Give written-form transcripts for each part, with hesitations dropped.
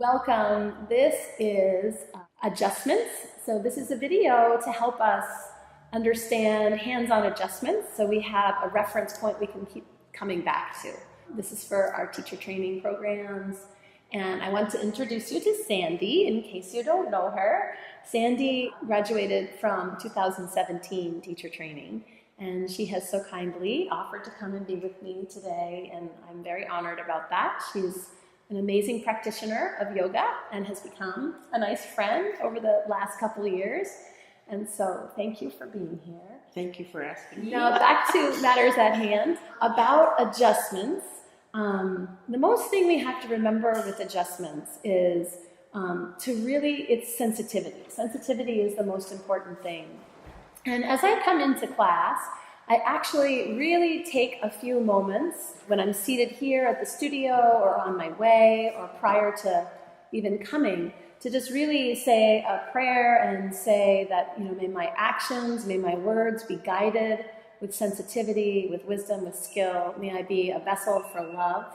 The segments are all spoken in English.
Welcome. This is adjustments. So this is a video to help us understand hands-on adjustments so we have a reference point we can keep coming back to. This is for our teacher training programs. And I want to introduce you to Sandy in case you don't know her. Sandy graduated from 2017 teacher training, and she has so kindly offered to come and be with me today, and I'm very honored about that. She's an amazing practitioner of yoga and has become a nice friend over the last couple of years. And so thank you for being here. Thank you for asking. Now back to matters at hand. About adjustments, the most thing we have to remember with adjustments is it's sensitivity. Sensitivity is the most important thing. And as I come into class, I actually really take a few moments when I'm seated here at the studio or on my way or prior to even coming to just really say a prayer and say that, may my actions, may my words be guided with sensitivity, with wisdom, with skill. May I be a vessel for love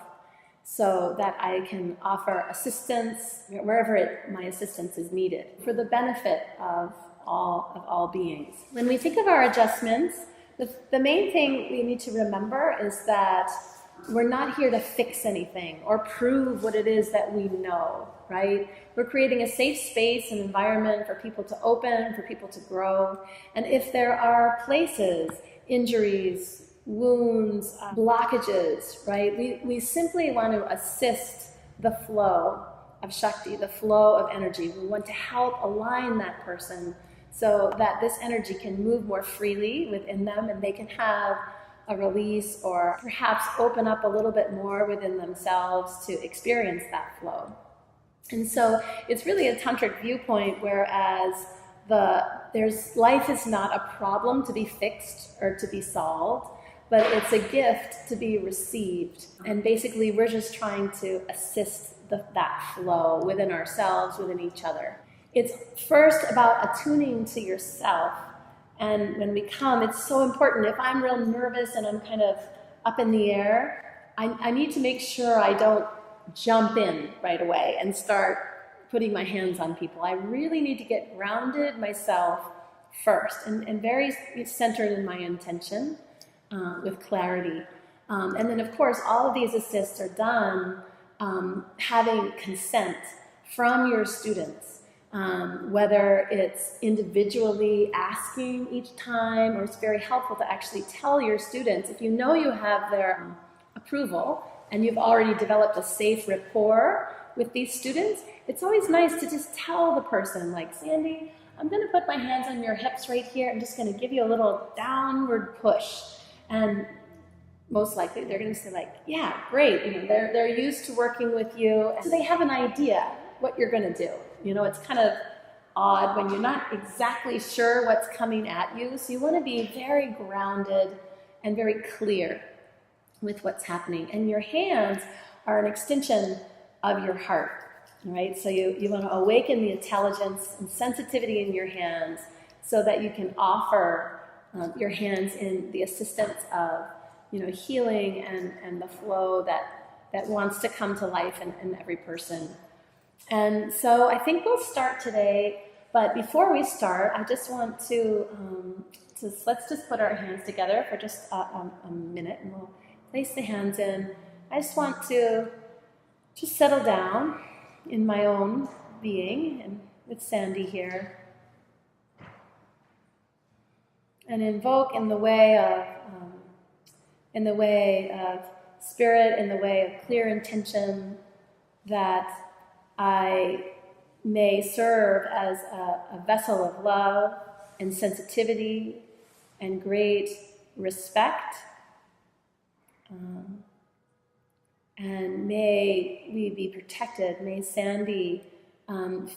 so that I can offer assistance wherever my assistance is needed for the benefit of all beings. When we think of our adjustments, the main thing we need to remember is that we're not here to fix anything or prove what it is that we know, right? We're creating a safe space and environment for people to open, for people to grow. And if there are places, injuries, wounds, blockages, right? We simply want to assist the flow of Shakti, the flow of energy. We want to help align that person so that this energy can move more freely within them and they can have a release or perhaps open up a little bit more within themselves to experience that flow. And so it's really a tantric viewpoint, whereas life is not a problem to be fixed or to be solved, but it's a gift to be received. And basically we're just trying to assist that flow within ourselves, within each other. It's first about attuning to yourself. And when we come, it's so important. If I'm real nervous and I'm kind of up in the air, I need to make sure I don't jump in right away and start putting my hands on people. I really need to get grounded myself first and very centered in my intention with clarity. And then, of course, all of these assists are done having consent from your students. Whether it's individually asking each time, or it's very helpful to actually tell your students, if you know you have their approval and you've already developed a safe rapport with these students, it's always nice to just tell the person, like, Sandy, I'm going to put my hands on your hips right here. I'm just going to give you a little downward push. And most likely they're going to say, like, yeah, great. They're used to working with you. And so they have an idea what you're going to do. It's kind of odd when you're not exactly sure what's coming at you. So you want to be very grounded and very clear with what's happening. And your hands are an extension of your heart, right? So you want to awaken the intelligence and sensitivity in your hands so that you can offer your hands in the assistance of, healing and the flow that wants to come to life in every person. And so I think we'll start today, but before we start, I just want to let's just put our hands together for just a minute, and we'll place the hands in. I just want to just settle down in my own being, and with Sandy here, and invoke in the way of spirit, in the way of clear intention, that I may serve as a vessel of love and sensitivity and great respect. And may we be protected. May Sandy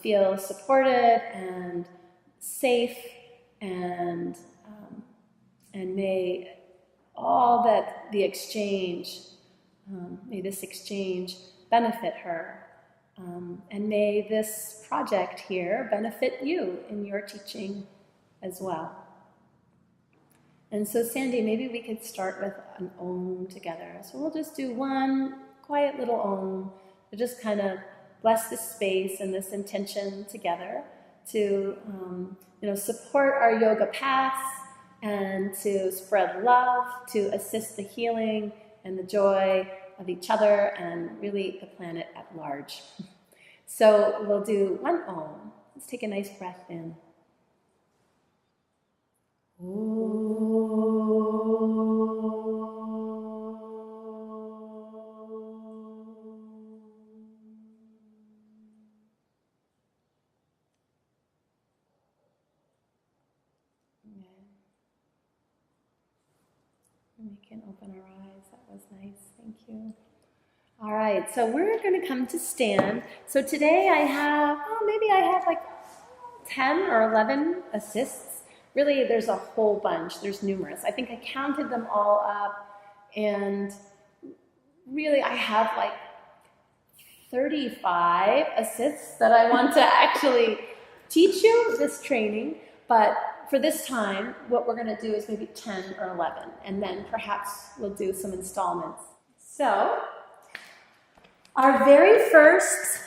feel supported and safe, and may all that the exchange, may this exchange benefit her. And may this project here benefit you in your teaching as well. And so, Sandy, maybe we could start with an Om together. So we'll just do one quiet little Om to just kind of bless this space and this intention together to support our yoga paths and to spread love, to assist the healing and the joy of each other and really the planet at large. So we'll do one Om. Let's take a nice breath in. We can open our eyes. That was nice. Thank you. All right, so we're going to come to stand. So today I have, maybe I have like 10 or 11 assists. Really, there's a whole bunch. There's numerous. I think I counted them all up, and really I have like 35 assists that I want to actually teach you this training, but for this time, what we're going to do is maybe 10 or 11, and then perhaps we'll do some installments. So, our very first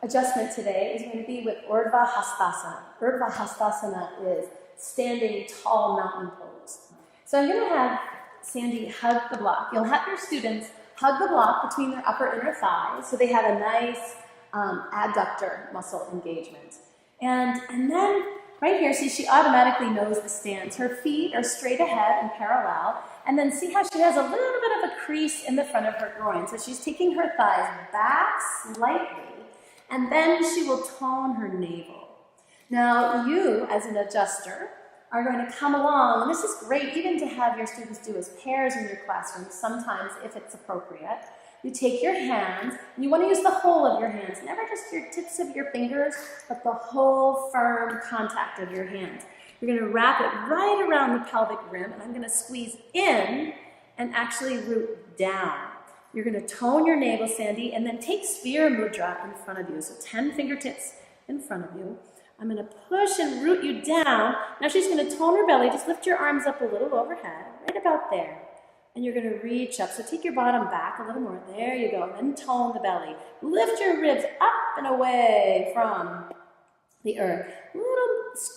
adjustment today is going to be with Urdhva Hastasana. Urdhva Hastasana is standing tall mountain pose. So I'm going to have Sandy hug the block. You'll have your students hug the block between their upper inner thighs so they have a nice adductor muscle engagement. And then right here, see, she automatically knows the stance. Her feet are straight ahead and parallel. And then see how she has a little bit of a crease in the front of her groin. So she's taking her thighs back slightly, and then she will tone her navel. Now, you, as an adjuster, are going to come along, and this is great even to have your students do as pairs in your classroom, sometimes if it's appropriate. You take your hands, and you want to use the whole of your hands, never just your tips of your fingers, but the whole firm contact of your hands. You're going to wrap it right around the pelvic rim, and I'm going to squeeze in and actually root down. You're going to tone your navel, Sandy, and then take Sphere Mudra in front of you. So 10 fingertips in front of you. I'm going to push and root you down. Now she's going to tone her belly. Just lift your arms up a little overhead, right about there. And you're going to reach up. So take your bottom back a little more. There you go. And then tone the belly. Lift your ribs up and away from the earth. A little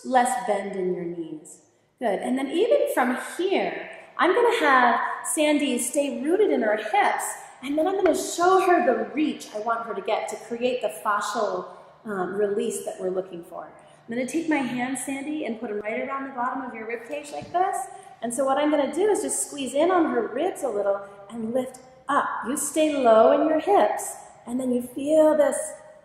less bend in your knees. Good. And then even from here, I'm going to have Sandy stay rooted in her hips. And then I'm going to show her the reach I want her to get to create the fascial release that we're looking for. I'm going to take my hands, Sandy, and put them right around the bottom of your rib cage like this. And so what I'm going to do is just squeeze in on her ribs a little and lift up. You stay low in your hips, and then you feel this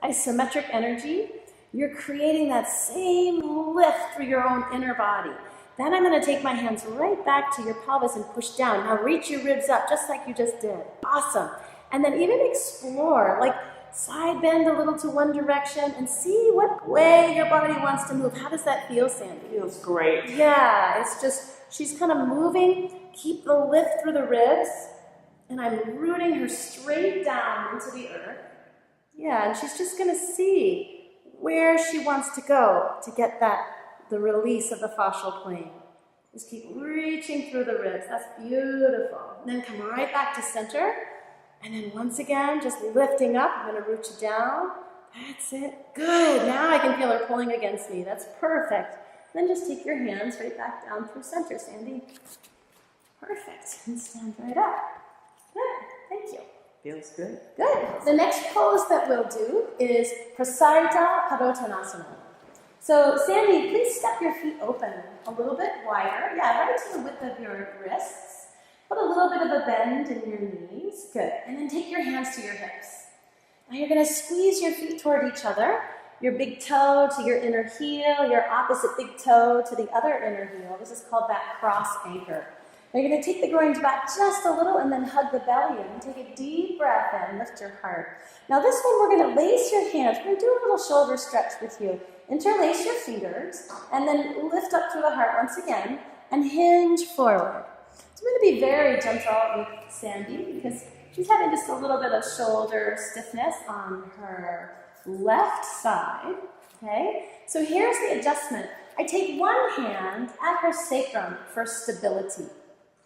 isometric energy. You're creating that same lift through your own inner body. Then I'm going to take my hands right back to your pelvis and push down. Now reach your ribs up just like you just did. Awesome. And then even explore, like side bend a little to one direction and see what way your body wants to move. How does that feel, Sandy? Feels great. Yeah, it's just, she's kind of moving. Keep the lift through the ribs. And I'm rooting her straight down into the earth. Yeah, and she's just going to see where she wants to go to get the release of the fascial plane. Just keep reaching through the ribs. That's beautiful. And then come right back to center. And then once again, just lifting up. I'm going to root you down. That's it. Good. Now I can feel her pulling against me. That's perfect. Then just take your hands right back down through center, Sandy. Perfect. And stand right up. Good. Thank you. Feels good. Good. The next pose that we'll do is Prasarita Padottanasana. So, Sandy, please step your feet open a little bit wider. Yeah, right to the width of your wrists. Put a little bit of a bend in your knees. Good. And then take your hands to your hips. Now you're going to squeeze your feet toward each other. Your big toe to your inner heel, your opposite big toe to the other inner heel. This is called that cross anchor. Now you're going to take the groins back just a little and then hug the belly in. Take a deep breath in, lift your heart. Now this one we're going to lace your hands. We're going to do a little shoulder stretch with you. Interlace your fingers and then lift up through the heart once again and hinge forward. So I'm going to be very gentle with Sandy because she's having just a little bit of shoulder stiffness on her left side. Okay, so here's the adjustment. I take one hand at her sacrum for stability.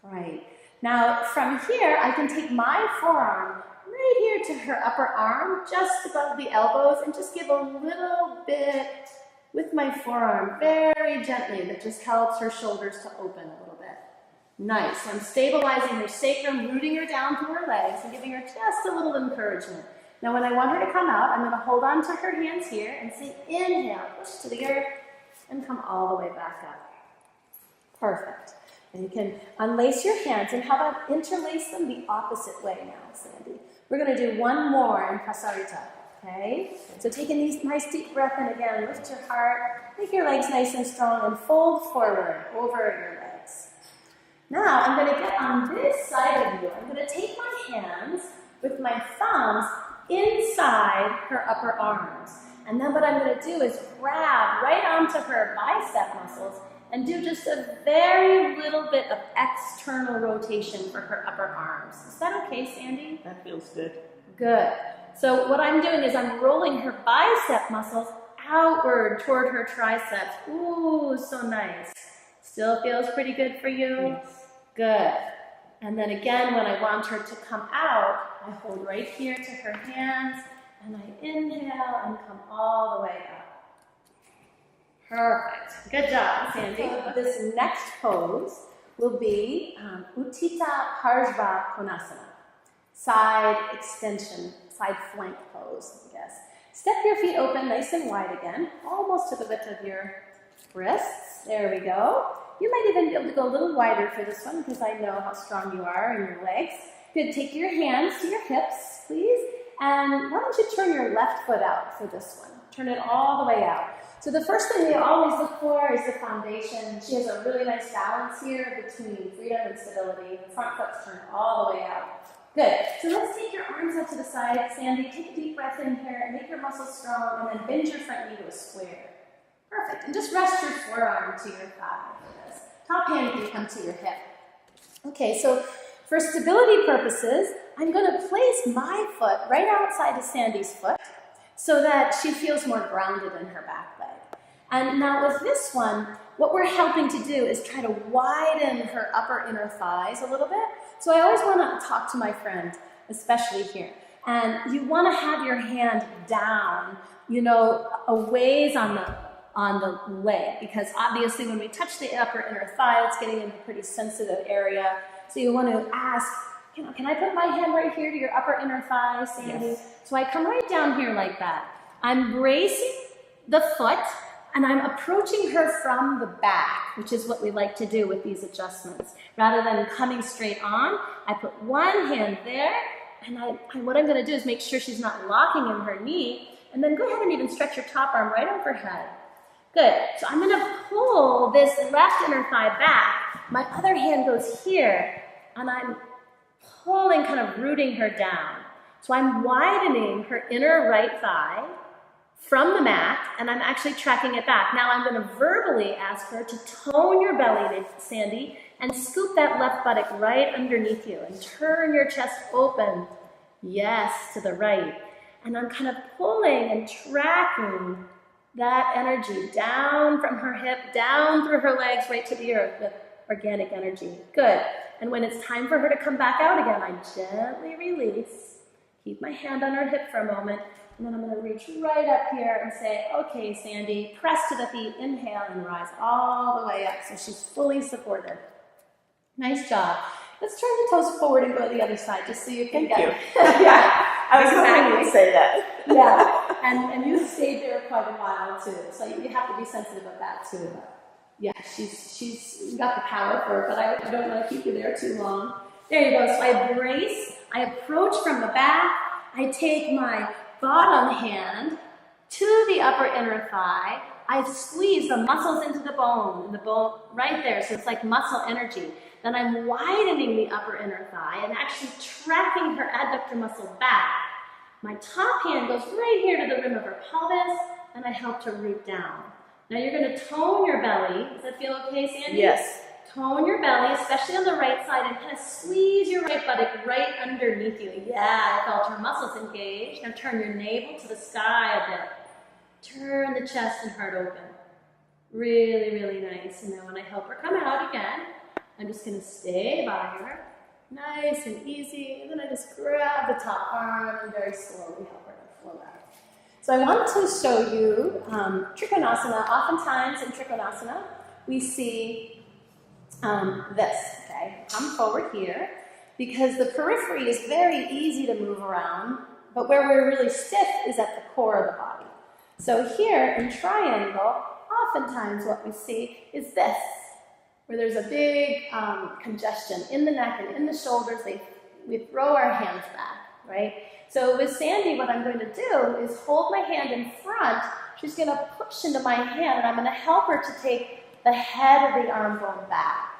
Right. Now from here, I can take my forearm right here to her upper arm, just above the elbows, and just give a little bit with my forearm, very gently, that just helps her shoulders to open a little bit. Nice. So I'm stabilizing her sacrum, rooting her down to her legs, and giving her just a little encouragement. Now when I want her to come out, I'm going to hold on to her hands here and say, inhale, push to the earth, and come all the way back up. Perfect. And you can unlace your hands, and how about interlace them the opposite way now, Sandy? We're going to do one more in Prasarita, okay? So take a nice deep breath in again, lift your heart, make your legs nice and strong, and fold forward over your legs. Now I'm going to get on this side of you. I'm going to take my hands with my thumbs inside her upper arms. And then what I'm going to do is grab right onto her bicep muscles and do just a very little bit of external rotation for her upper arms. Is that okay, Sandy? That feels good. Good. So what I'm doing is I'm rolling her bicep muscles outward toward her triceps. Ooh, so nice. Still feels pretty good for you? Yes. Good. And then again, when I want her to come out, I hold right here to her hands, and I inhale and come all the way up. Perfect. Good job, Sandy. So this next pose will be Uttita Parshva Konasana. Side extension, side flank pose, I guess. Step your feet open nice and wide again, almost to the width of your wrists. There we go. You might even be able to go a little wider for this one because I know how strong you are in your legs. Good, take your hands to your hips, please. And why don't you turn your left foot out for this one? Turn it all the way out. So the first thing we always look for is the foundation. She has a really nice balance here between freedom and stability. The front foot's turned all the way out. Good. So let's take your arms out to the side. Sandy, take a deep breath in here and make your muscles strong, and then bend your front knee to a square. Perfect. And just rest your forearm to your thigh for this. Top hand can come to your hip. Okay, so for stability purposes, I'm going to place my foot right outside of Sandy's foot so that she feels more grounded in her back leg. And now with this one, what we're helping to do is try to widen her upper inner thighs a little bit. So I always want to talk to my friend, especially here. And you want to have your hand down, a ways on the leg, because obviously when we touch the upper inner thigh, it's getting into a pretty sensitive area. So you want to ask, can I put my hand right here to your upper inner thigh, Sandy? Yes. So I come right down here like that. I'm bracing the foot, and I'm approaching her from the back, which is what we like to do with these adjustments. Rather than coming straight on, I put one hand there, and what I'm going to do is make sure she's not locking in her knee, and then go ahead and even stretch your top arm right overhead. Good. So I'm going to pull this left inner thigh back. My other hand goes here, and I'm pulling, kind of rooting her down. So I'm widening her inner right thigh from the mat, and I'm actually tracking it back. Now I'm going to verbally ask her to tone your belly, Sandy, and scoop that left buttock right underneath you, and turn your chest open. Yes, to the right. And I'm kind of pulling and tracking that energy down from her hip, down through her legs, right to the earth with organic energy. Good. And when it's time for her to come back out again, I gently release, keep my hand on her hip for a moment, and then I'm going to reach right up here and say, okay, Sandy, press to the feet, inhale, and rise all the way up so she's fully supported. Nice job. Let's turn the toes forward and go to the other side just so you can get it. Yeah, I was hoping you'd say that. Yeah, and you stayed there quite a while too, so you have to be sensitive of that too. Yeah, she's got the power for it, but I don't want to keep you there too long. There you go. So I brace, I approach from the back, I take my bottom hand to the upper inner thigh, I squeeze the muscles into the bone right there, so it's like muscle energy. Then I'm widening the upper inner thigh and actually tracking her adductor muscle back. My top hand goes right here to the rim of her pelvis, and I help to root down. Now you're going to tone your belly. Does that feel okay, Sandy? Yes. Tone your belly, especially on the right side, and kind of squeeze your right buttock right underneath you. Yeah, I felt her muscles engaged. Now turn your navel to the sky a bit. Turn the chest and heart open. Really, really nice. And then when I help her come out again, I'm just going to stay by her. Nice and easy. And then I just grab the top arm and very slowly help her to flow out. So I want to show you Trikonasana. Oftentimes in Trikonasana, we see this, okay? Come forward here, because the periphery is very easy to move around, but where we're really stiff is at the core of the body. So here in triangle, oftentimes what we see is this, where there's a big congestion in the neck and in the shoulders. We throw our hands back, right? So with Sandy, what I'm going to do is hold my hand in front. She's going to push into my hand, and I'm going to help her to take the head of the arm bone back.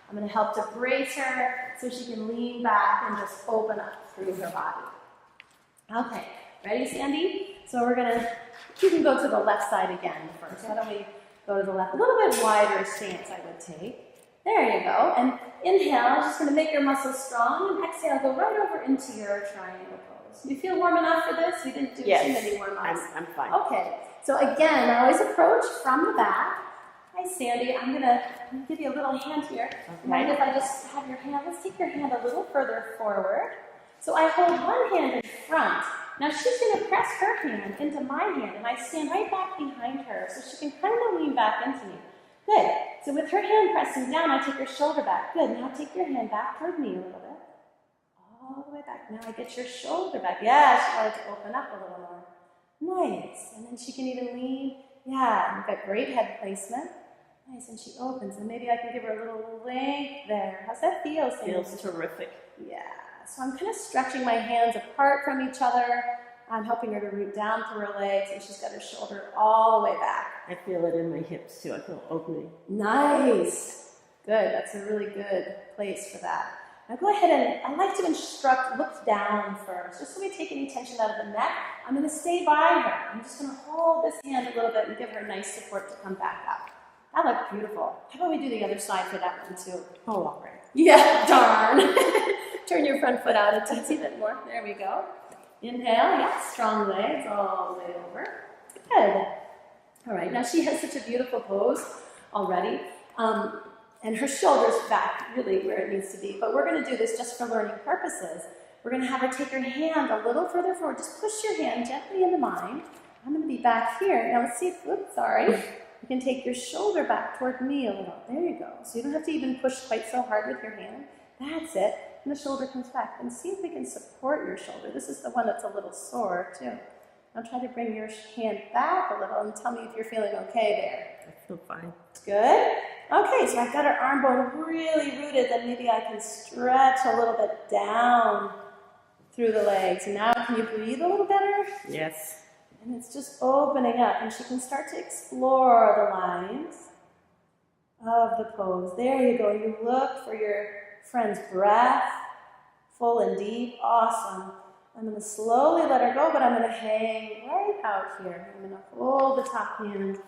I'm going to help to brace her so she can lean back and just open up through her body. Okay, ready, Sandy? So you can go to the left side again first. Why don't we go to the left? A little bit wider stance I would take. There you go. And inhale, just going to make your muscles strong. And exhale, go right over into your triangle pose. You feel warm enough for this? We didn't do too many warm-ups. I'm fine. Okay. So again, I always approach from the back. Hi, Sandy. I'm going to give you a little hand here. Okay. Mind if I just have your hand? Let's take your hand a little further forward. So I hold one hand in front. Now she's going to press her hand into my hand, and I stand right back behind her so she can kind of lean back into me. Good. So with her hand pressing down, I take her shoulder back. Good. Now take your hand back toward me a little bit. All the way back. Now I get your shoulder back. Yeah, she wanted to open up a little more. Nice. And then she can even lean. Yeah, you've got great head placement. Nice. And she opens. And maybe I can give her a little length there. How's that feel, Sandy? Feels terrific. Yeah. So I'm kind of stretching my hands apart from each other. I'm helping her to root down through her legs, and she's got her shoulder all the way back. I feel it in my hips too. I feel opening. Nice. Good. That's a really good place for that. Now go ahead and I like to instruct, look down first, just so we take any tension out of the neck. I'm going to stay by her. I'm just going to hold this hand a little bit and give her nice support to come back up. That looked beautiful. How about we do the other side for that one too? Oh, all right. Yeah, darn. Turn your front foot out a teensy bit more. There we go. Inhale, yeah, strong legs all the way over. Good. All right, now she has such a beautiful pose already. And her shoulder's back really where it needs to be. But we're going to do this just for learning purposes. We're going to have her take her hand a little further forward. Just push your hand gently into mine. I'm going to be back here. Now let's see if, oops, sorry. You can take your shoulder back toward me a little. There you go. So you don't have to even push quite so hard with your hand. That's it. And the shoulder comes back. And see if we can support your shoulder. This is the one that's a little sore too. Now try to bring your hand back a little and tell me if you're feeling okay there. I feel fine. Good. Okay, so I've got her arm bone really rooted. Then maybe I can stretch a little bit down through the legs. Now can you breathe a little better? Yes. And it's just opening up, and she can start to explore the lines of the pose. There you go. You look for your friend's breath, full and deep. Awesome. I'm going to slowly let her go, but I'm going to hang right out here. I'm going to hold the top hand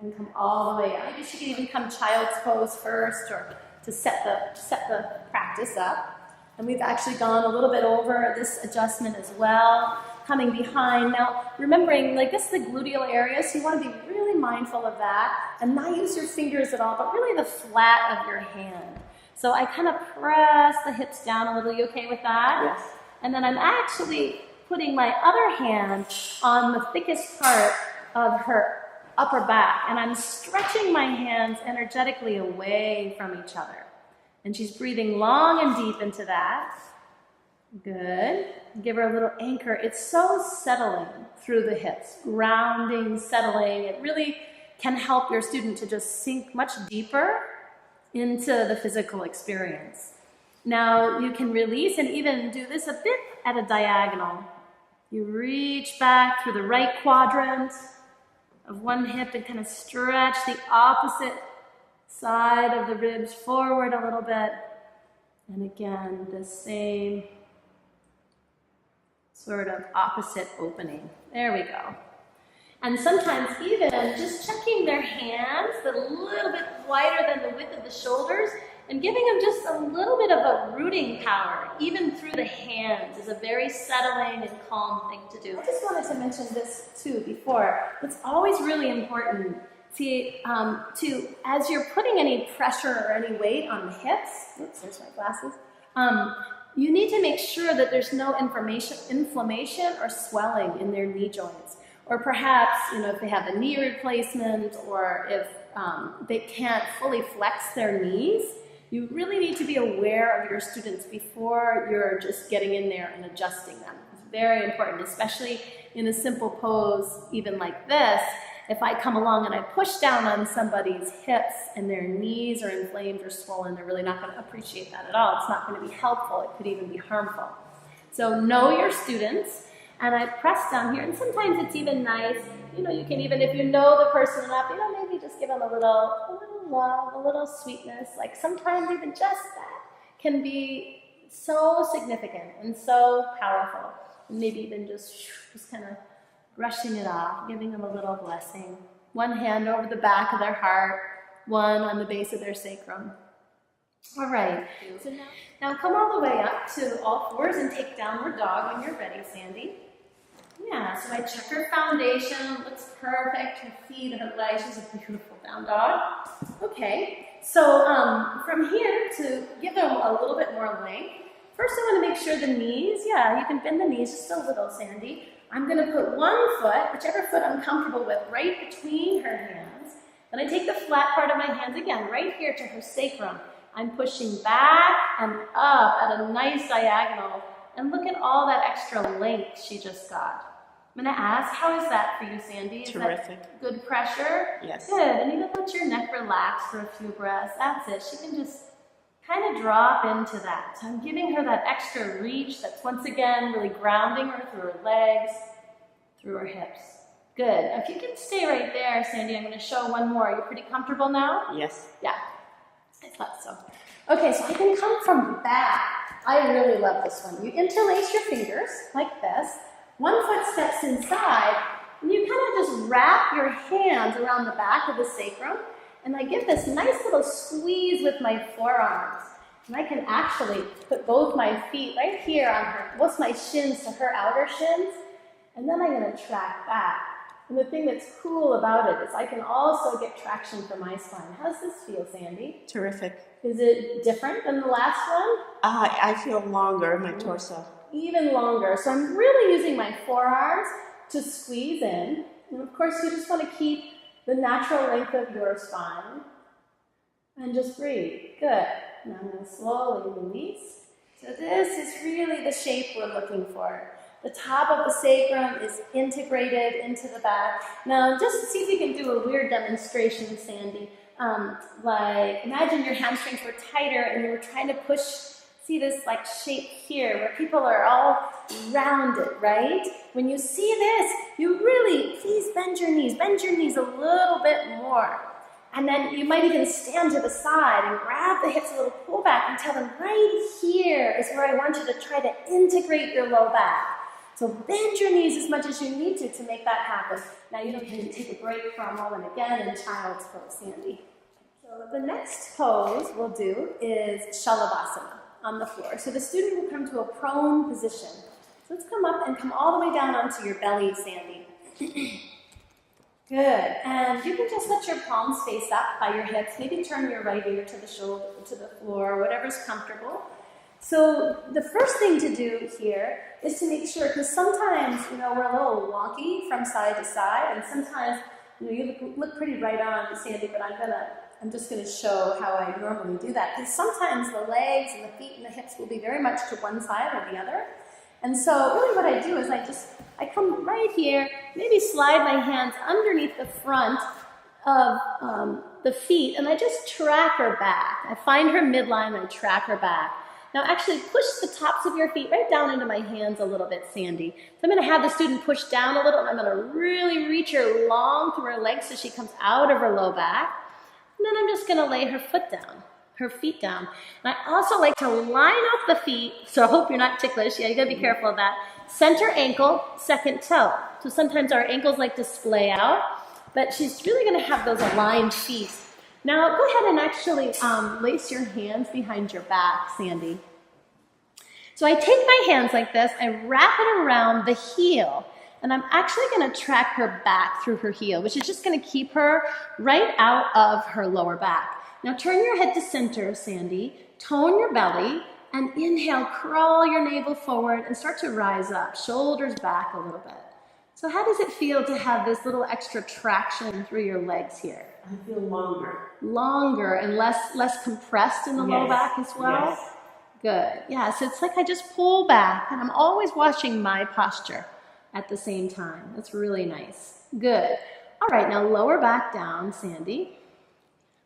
and come all the way out. Maybe she can even come child's pose first, or to set the practice up. And we've actually gone a little bit over this adjustment as well, coming behind. Now, remembering, like this is the gluteal area, so you want to be really mindful of that and not use your fingers at all, but really the flat of your hand. So I kind of press the hips down a little. You okay with that? Yes. And then I'm actually putting my other hand on the thickest part of her upper back, and I'm stretching my hands energetically away from each other. And she's breathing long and deep into that. Good. Give her a little anchor. It's so settling through the hips, grounding, settling. It really can help your student to just sink much deeper into the physical experience. Now you can release and even do this a bit at a diagonal. You reach back through the right quadrant of one hip and kind of stretch the opposite side of the ribs forward a little bit. And again, the same sort of opposite opening. There we go. And sometimes even just checking their hands a little bit wider than the width of the shoulders and giving them just a little bit of a rooting power, even through the hands, is a very settling and calm thing to do. I just wanted to mention this too before. It's always really important to, as you're putting any pressure or any weight on the hips, oops, there's my glasses, You need to make sure that there's no inflammation or swelling in their knee joints. Or perhaps, if they have a knee replacement or if they can't fully flex their knees, you really need to be aware of your students before you're just getting in there and adjusting them. It's very important, especially in a simple pose, even like this. If I come along and I push down on somebody's hips and their knees are inflamed or swollen, they're really not going to appreciate that at all. It's not going to be helpful. It could even be harmful. So know your students. And I press down here, and sometimes it's even nice, you can even, if you know the person enough, maybe just give them a little love, a little sweetness. Like sometimes even just that can be so significant and so powerful. And maybe even just kind of brushing it off, giving them a little blessing. One hand over the back of their heart, one on the base of their sacrum. All right, so now come all the way up to all fours and take downward dog when you're ready, Sandy. Yeah, so I check her foundation, looks perfect, her feet, her legs, she's a beautiful down dog. Okay, so from here to give them a little bit more length, first I want to make sure the knees, you can bend the knees just a little, Sandy. I'm going to put one foot, whichever foot I'm comfortable with, right between her hands. Then I take the flat part of my hands again, right here to her sacrum. I'm pushing back and up at a nice diagonal, and look at all that extra length she just got. I'm going to ask, how is that for you, Sandy? Is Terrific. that good pressure? Yes. Good. And even let your neck relax for a few breaths. That's it. She can just kind of drop into that. So I'm giving her that extra reach that's once again really grounding her through her legs, through her hips. Good. If you can stay right there, Sandy, I'm going to show one more. Are you pretty comfortable now? Yes. Yeah. I thought so. Okay, so I can come from back. I really love this one. You interlace your fingers like this. One foot steps inside, and you kind of just wrap your hands around the back of the sacrum, and I give this nice little squeeze with my forearms. And I can actually put both my feet right here on her, both my shins to her outer shins, and then I'm going to track back. And the thing that's cool about it is I can also get traction for my spine. How does this feel, Sandy? Terrific. Is it different than the last one? I feel longer in my torso. Even longer. So I'm really using my forearms to squeeze in. And of course, you just want to keep the natural length of your spine. And just breathe. Good. Now I'm going to slowly release. So this is really the shape we're looking for. The top of the sacrum is integrated into the back. Now just see if you can do a weird demonstration, Sandy. Like imagine your hamstrings were tighter and you were trying to push. See this like shape here where people are all rounded, right? When you see this, you really, please bend your knees a little bit more. And then you might even stand to the side and grab the hips a little, pull back and tell them right here is where I want you to try to integrate your low back. So bend your knees as much as you need to make that happen. Now you can take a break for a moment again in child's pose, Sandy. So the next pose we'll do is Shalabhasana on the floor. So the student will come to a prone position. So let's come up and come all the way down onto your belly, Sandy. Good. And you can just let your palms face up by your hips. Maybe turn your right ear to the shoulder, to the floor, whatever's comfortable. So the first thing to do here is to make sure, because sometimes, we're a little wonky from side to side, and sometimes, you look pretty right on, Sandy, but I'm just going to show how I normally do that. Because sometimes the legs and the feet and the hips will be very much to one side or the other. And so really what I do is I come right here, maybe slide my hands underneath the front of the feet, and I just track her back. I find her midline and I track her back. Now actually push the tops of your feet right down into my hands a little bit, Sandy. So I'm going to have the student push down a little, and I'm going to really reach her long through her legs so she comes out of her low back. And then I'm just going to lay her feet down. And I also like to line up the feet, so I hope you're not ticklish. Yeah, you got to be careful of that. Center ankle, second toe. So sometimes our ankles like to splay out, but she's really going to have those aligned feet. Now, go ahead and actually lace your hands behind your back, Sandy. So I take my hands like this, I wrap it around the heel, and I'm actually going to track her back through her heel, which is just going to keep her right out of her lower back. Now, turn your head to center, Sandy. Tone your belly. And inhale, crawl your navel forward and start to rise up, shoulders back a little bit. So how does it feel to have this little extra traction through your legs here? I feel longer. Longer and less compressed in the low back as well? Yes. Good. Yeah, so it's like I just pull back and I'm always watching my posture at the same time. That's really nice. Good. All right, now lower back down, Sandy.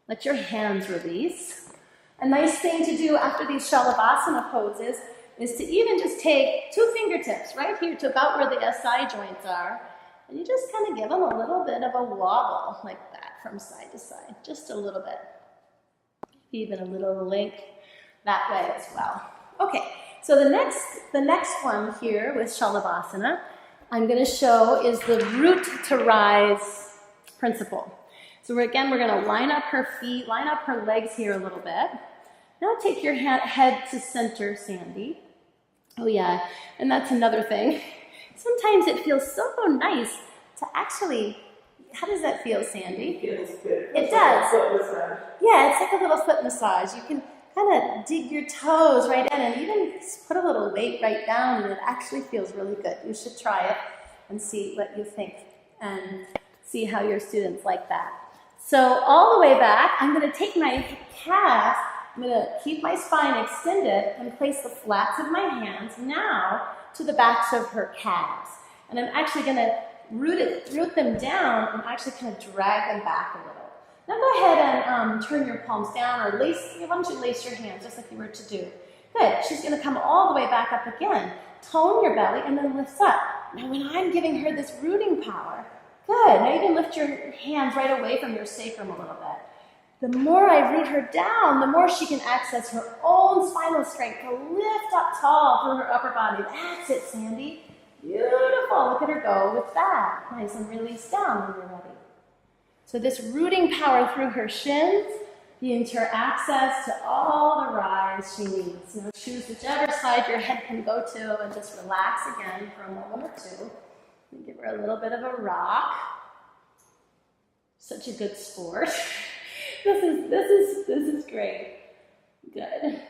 Let your hands release. A nice thing to do after these Shalabhasana poses is to even just take 2 fingertips right here to about where the SI joints are, and you just kind of give them a little bit of a wobble like that from side to side, just a little bit. Even a little link that way as well. Okay, so the next one here with Shalabhasana I'm going to show is the root to rise principle. So we're going to line up her feet, line up her legs here a little bit. Now take your head to center, Sandy. Oh yeah, and that's another thing. Sometimes it feels so nice to actually, how does that feel, Sandy? It feels good. It does. Foot massage. Yeah, it's like a little foot massage. You can kind of dig your toes right in and even put a little weight right down, and it actually feels really good. You should try it and see what you think and see how your students like that. So all the way back, I'm going to take my calves, I'm going to keep my spine extended and place the flats of my hands now to the backs of her calves. And I'm actually going to root them down and actually kind of drag them back a little. Now go ahead and turn your palms down, or why don't you lace your hands just like you were to do. Good. She's going to come all the way back up again. Tone your belly and then lifts up. Now when I'm giving her this rooting power, good. Now you can lift your hands right away from your sacrum a little bit. The more I root her down, the more she can access her own spinal strength to lift up tall through her upper body. That's it, Sandy. Beautiful. Look at her go with that. Nice, and release down when you're ready. So this rooting power through her shins gives her access to all the rise she needs. Now choose whichever side your head can go to and just relax again for a moment or two. And give her a little bit of a rock. Such a good sport. This is great. Good.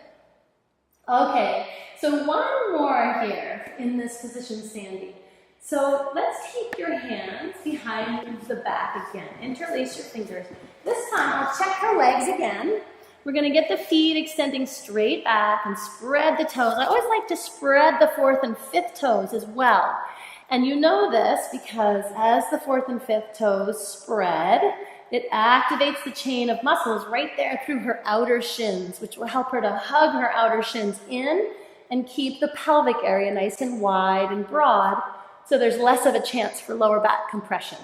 Okay, so one more here in this position, Sandy. So let's take your hands behind the back again. Interlace your fingers. This time I'll check her legs again. We're going to get the feet extending straight back and spread the toes. I always like to spread the 4th and 5th toes as well. And you know this because as the 4th and 5th toes spread, it activates the chain of muscles right there through her outer shins, which will help her to hug her outer shins in and keep the pelvic area nice and wide and broad, so there's less of a chance for lower back compression.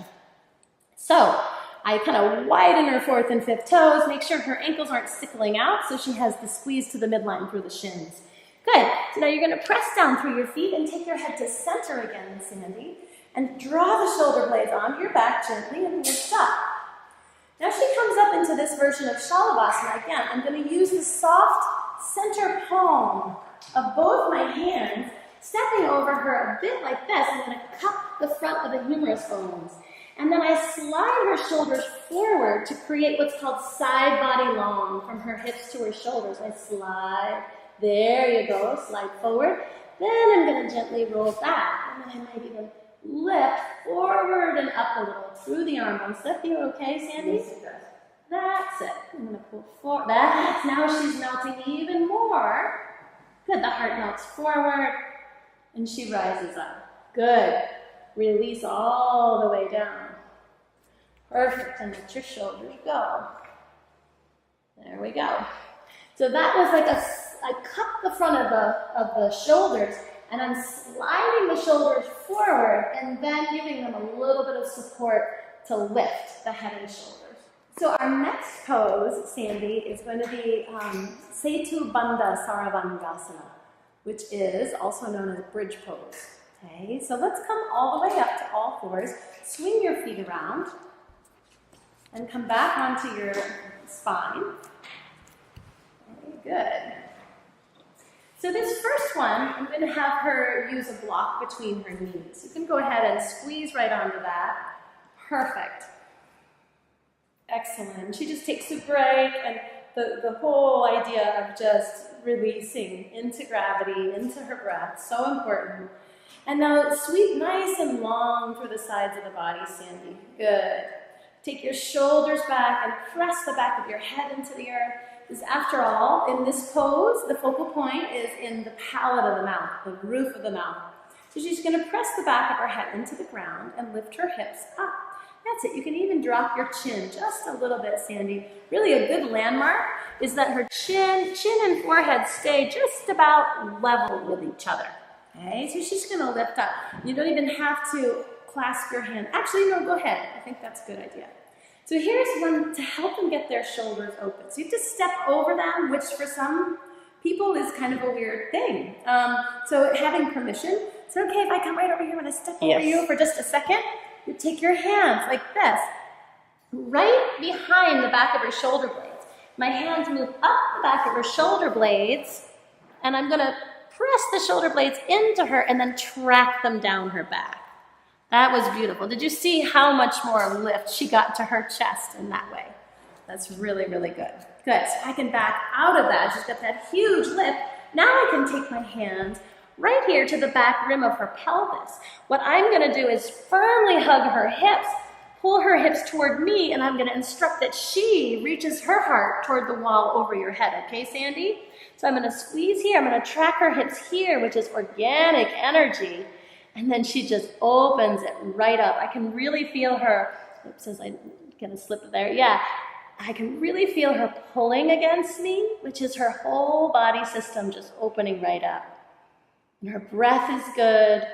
So I kind of widen her 4th and 5th toes, make sure her ankles aren't sickling out so she has the squeeze to the midline through the shins. Good. So now you're going to press down through your feet and take your head to center again, Sandy, and draw the shoulder blades onto your back gently and lift up. Now she comes up into this version of Shalabhasana again. I'm going to use the soft center palm of both my hands, stepping over her a bit like this. I'm going to cup the front of the humerus bones. And then I slide her shoulders forward to create what's called side body long from her hips to her shoulders. I slide. There you go. Slide forward. Then I'm going to gently roll back. And then I might even lift forward and up a little through the arm bones. Does that feel okay, Sandy? Yes, it does. That's it. I'm going to pull forward. That's now she's melting even more. Good. The heart melts forward and she rises up. Good. Release all the way down. Perfect. And let your shoulders go. There we go. So that was like I cup the front of the shoulders, and I'm sliding the shoulders forward and then giving them a little bit of support to lift the head and shoulders. So our next pose, Sandy, is going to be Setu Bandha Saravangasana, which is also known as bridge pose. Okay, so let's come all the way up to all fours. Swing your feet around and come back onto your spine. Very good. So this first one, I'm going to have her use a block between her knees. You can go ahead and squeeze right onto that. Perfect. Excellent. She just takes a break, and the whole idea of just releasing into gravity, into her breath. So important. And now sweep nice and long through the sides of the body, Sandy. Good. Take your shoulders back and press the back of your head into the earth. Because after all, in this pose, the focal point is in the palate of the mouth, the roof of the mouth. So she's going to press the back of her head into the ground and lift her hips up. That's it. You can even drop your chin just a little bit, Sandy. Really a good landmark is that her chin and forehead stay just about level with each other. Okay, so she's going to lift up. You don't even have to clasp your hand. Actually, no, go ahead. I think that's a good idea. So here's one to help them get their shoulders open. So you have to step over them, which for some people is kind of a weird thing. So having permission. It's okay if I come right over here when I step over you for just a second. You take your hands like this, right behind the back of her shoulder blades. My hands move up the back of her shoulder blades, and I'm going to press the shoulder blades into her and then track them down her back. That was beautiful. Did you see how much more lift she got to her chest in that way? That's really, really good. Good. So I can back out of that. She's got that huge lift. Now I can take my hands right here to the back rim of her pelvis. What I'm going to do is firmly hug her hips, pull her hips toward me, and I'm going to instruct that she reaches her heart toward the wall over your head. Okay, Sandy? So I'm going to squeeze here. I'm going to track her hips here, which is organic energy. And then she just opens it right up. I can really feel her, oops, as I'm going to slip there. Yeah, I can really feel her pulling against me, which is her whole body system just opening right up. And her breath is good.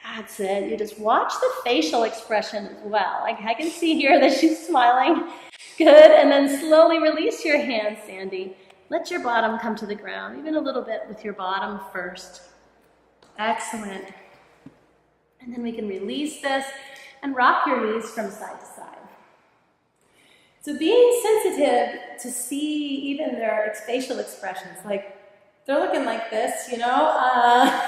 That's it. You just watch the facial expression as well. Like I can see here that she's smiling. Good. And then slowly release your hands, Sandy. Let your bottom come to the ground, even a little bit with your bottom first. Excellent. And then we can release this and rock your knees from side to side. So being sensitive to see even their facial expressions, like they're looking like this, you know.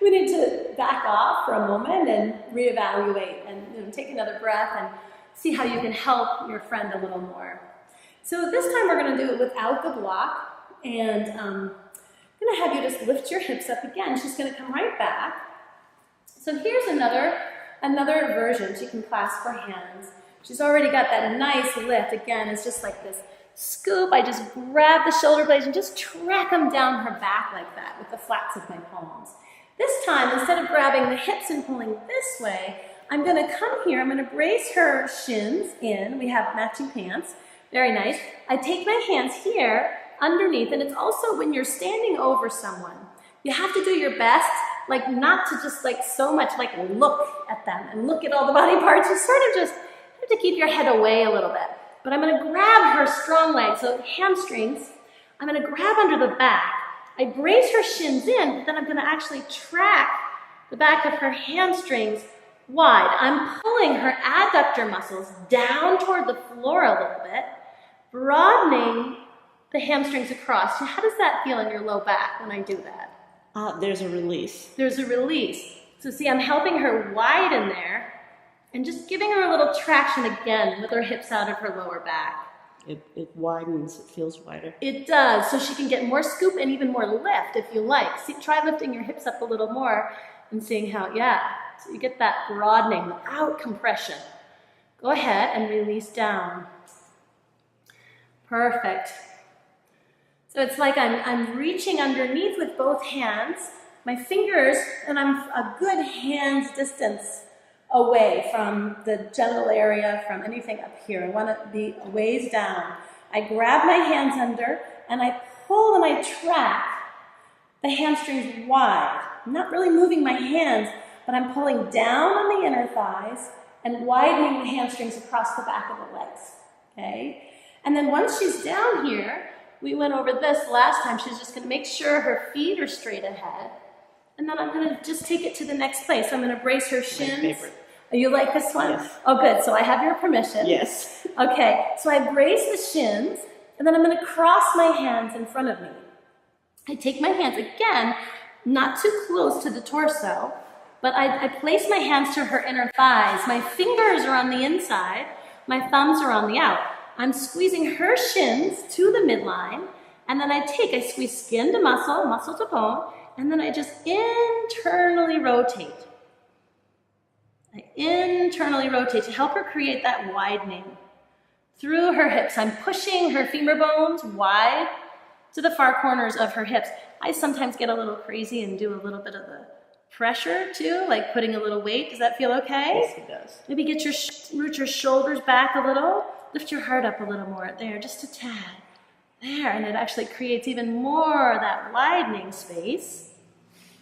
We need to back off for a moment and reevaluate and take another breath and see how you can help your friend a little more. So this time we're going to do it without the block, and I'm going to have you just lift your hips up again. She's going to come right back. So here's another version. She can clasp her hands. She's already got that nice lift. Again, it's just like this scoop. I just grab the shoulder blades and just track them down her back like that with the flats of my palms. This time, instead of grabbing the hips and pulling this way, I'm going to come here. I'm going to brace her shins in. We have matching pants. Very nice. I take my hands here underneath, and it's also when you're standing over someone, you have to do your best, like not to just like so much like look at them and look at all the body parts. You sort of just have to keep your head away a little bit. But I'm going to grab her strong legs, so hamstrings. I'm going to grab under the back. I brace her shins in, but then I'm going to actually track the back of her hamstrings wide. I'm pulling her adductor muscles down toward the floor a little bit, broadening the hamstrings across. So how does that feel in your low back when I do that? There's a release. There's a release. So see, I'm helping her widen there and just giving her a little traction again with her hips out of her lower back. It widens, it feels wider. It does, so she can get more scoop and even more lift if you like. See, try lifting your hips up a little more and seeing how, so you get that broadening without compression. Go ahead and release down. Perfect. So it's like I'm reaching underneath with both hands, my fingers, and I'm a good hand's distance away from the genital area, from anything up here. I want to be a ways down. I grab my hands under, and I pull and I track the hamstrings wide. I'm not really moving my hands, but I'm pulling down on the inner thighs and widening the hamstrings across the back of the legs. Okay? And then once she's down here, we went over this last time. She's just going to make sure her feet are straight ahead. And then I'm going to just take it to the next place. I'm going to brace her shins. My favorite. Oh, you like this one? Yes. Oh, good. So I have your permission. Yes. Okay. So I brace the shins, and then I'm going to cross my hands in front of me. I take my hands, again, not too close to the torso, but I place my hands to her inner thighs. My fingers are on the inside. My thumbs are on the out. I'm squeezing her shins to the midline, And then I squeeze skin to muscle, muscle to bone, and then I just internally rotate. I internally rotate to help her create that widening through her hips. I'm pushing her femur bones wide to the far corners of her hips. I sometimes get a little crazy and do a little bit of the pressure too, like putting a little weight. Does that feel okay? Yes, it does. Maybe get root your shoulders back a little. Lift your heart up a little more. There, just a tad. There, and it actually creates even more of that widening space.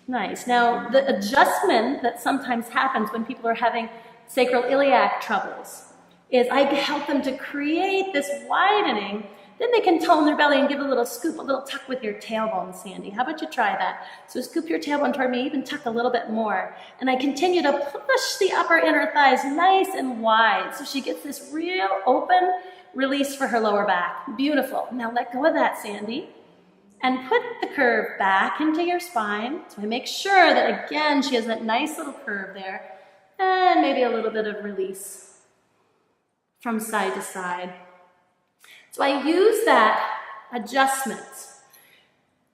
Nice. Now, the adjustment that sometimes happens when people are having sacroiliac troubles is I help them to create this widening. Then they can tone their belly and give a little scoop, a little tuck with your tailbone, Sandy. How about you try that? So scoop your tailbone toward me, even tuck a little bit more. And I continue to push the upper inner thighs nice and wide so she gets this real open release for her lower back. Beautiful. Now let go of that, Sandy. And put the curve back into your spine. So I make sure that, again, she has that nice little curve there. And maybe a little bit of release from side to side. So I use that adjustment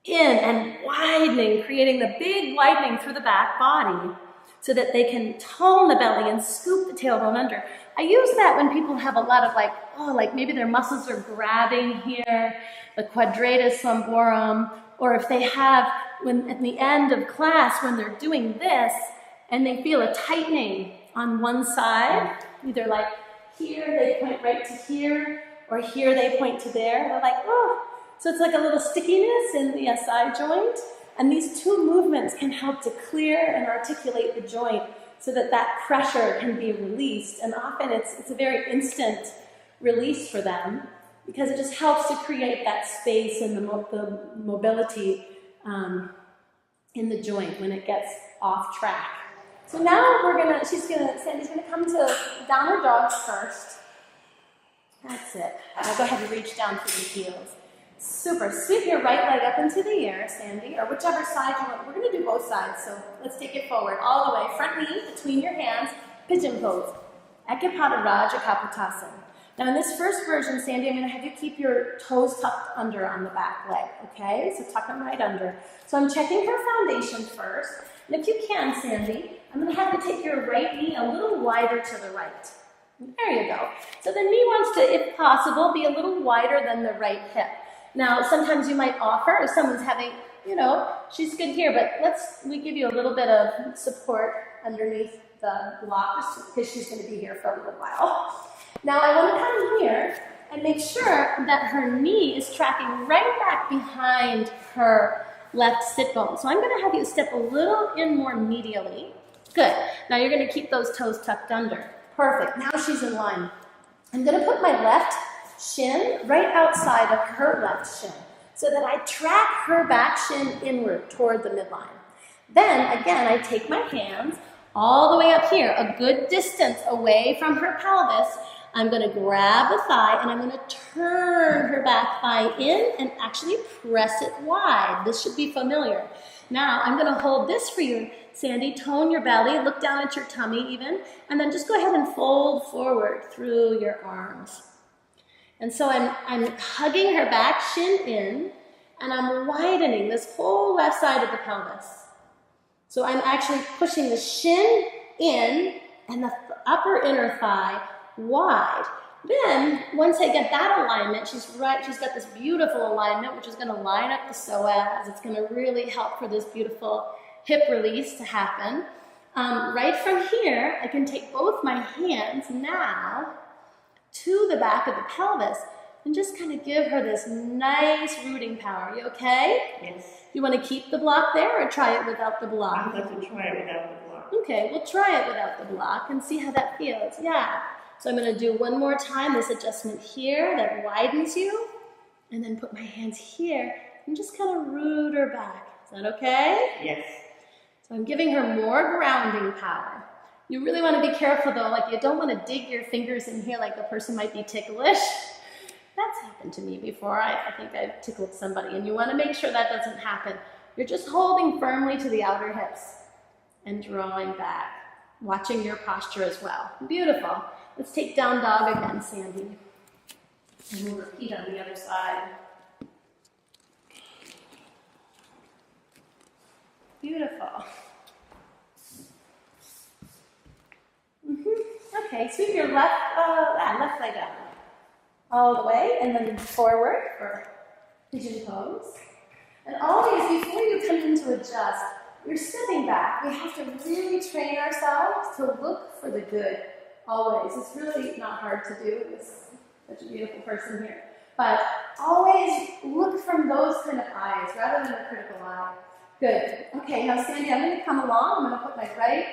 in and widening, creating the big widening through the back body so that they can tone the belly and scoop the tailbone under. I use that when people have a lot of like maybe their muscles are grabbing here, the quadratus lumborum, or if they have, when at the end of class, when they're doing this and they feel a tightening on one side, either like here, they point right to here, or here they point to there. They're like, oh. So it's like a little stickiness in the SI joint. And these two movements can help to clear and articulate the joint so that that pressure can be released. And often it's a very instant release for them because it just helps to create that space and the mobility in the joint when it gets off track. So now Sandy's gonna come to downward dog first. That's it. Now go ahead and reach down through the heels. Super. Sweep your right leg up into the air, Sandy, or whichever side you want. We're going to do both sides, so let's take it forward. All the way. Front knee between your hands. Pigeon pose. Ekapada Raja Kapotasana. Now in this first version, Sandy, I'm going to have you keep your toes tucked under on the back leg, okay? So tuck them right under. So I'm checking her foundation first. And if you can, Sandy, I'm going to have you take your right knee a little wider to the right. There you go. So the knee wants to, if possible, be a little wider than the right hip. Now, sometimes you might offer, if someone's having, she's good here, but we give you a little bit of support underneath the block just because she's going to be here for a little while. Now, I want to come here and make sure that her knee is tracking right back behind her left sit bone. So I'm going to have you step a little in more medially. Good. Now you're going to keep those toes tucked under. Perfect. Now she's in line. I'm going to put my left shin right outside of her left shin so that I track her back shin inward toward the midline. Then, again, I take my hands all the way up here, a good distance away from her pelvis. I'm going to grab the thigh and I'm going to turn her back thigh in and actually press it wide. This should be familiar. Now, I'm going to hold this for you, Sandy. Tone your belly, look down at your tummy even, and then just go ahead and fold forward through your arms. And so I'm hugging her back shin in, and I'm widening this whole left side of the pelvis. So I'm actually pushing the shin in and the upper inner thigh wide. Then, once I get that alignment, she's got this beautiful alignment, which is going to line up the psoas. It's going to really help for this beautiful hip release to happen. Right from here, I can take both my hands now to the back of the pelvis and just kind of give her this nice rooting power. You okay? Yes. You want to keep the block there or try it without the block? I'd like to try it without the block. Okay, we'll try it without the block and see how that feels. Yeah. So I'm going to do one more time this adjustment here that widens you, and then put my hands here and just kind of root her back. Is that okay? Yes. So I'm giving her more grounding power. You really want to be careful though, like you don't want to dig your fingers in here like the person might be ticklish. That's happened to me before. I think I've tickled somebody, and you want to make sure that doesn't happen. You're just holding firmly to the outer hips and drawing back, watching your posture as well. Beautiful. Let's take down dog again, Sandy. And we'll repeat on the other side. Beautiful. Okay, sweep your left leg up all the way, and then forward for pigeon pose. And always, before you come in to adjust, you're stepping back. We have to really train ourselves to look for the good, always. It's really not hard to do with such a beautiful person here. But always look from those kind of eyes, rather than a critical eye. Good. Okay, now Sandy, I'm going to come along. I'm going to put my right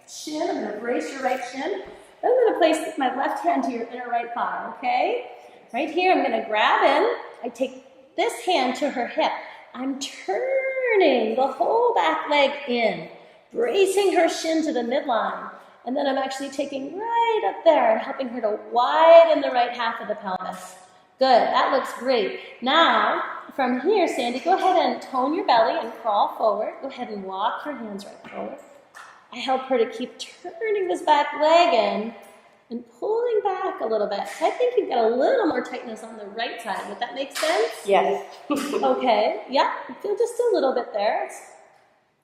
shin. I'm going to brace your right shin. Then I'm going to place my left hand to your inner right thigh, okay? Right here, I'm going to grab in. I take this hand to her hip. I'm turning the whole back leg in, bracing her shin to the midline. And then I'm actually taking right up there and helping her to widen the right half of the pelvis. Good, that looks great. Now, from here, Sandy, go ahead and tone your belly and crawl forward. Go ahead and walk your hands right forward. I help her to keep turning this back leg in and pulling back a little bit. I think you've got a little more tightness on the right side. Would that make sense? Yes. Okay, yeah, feel just a little bit there. It's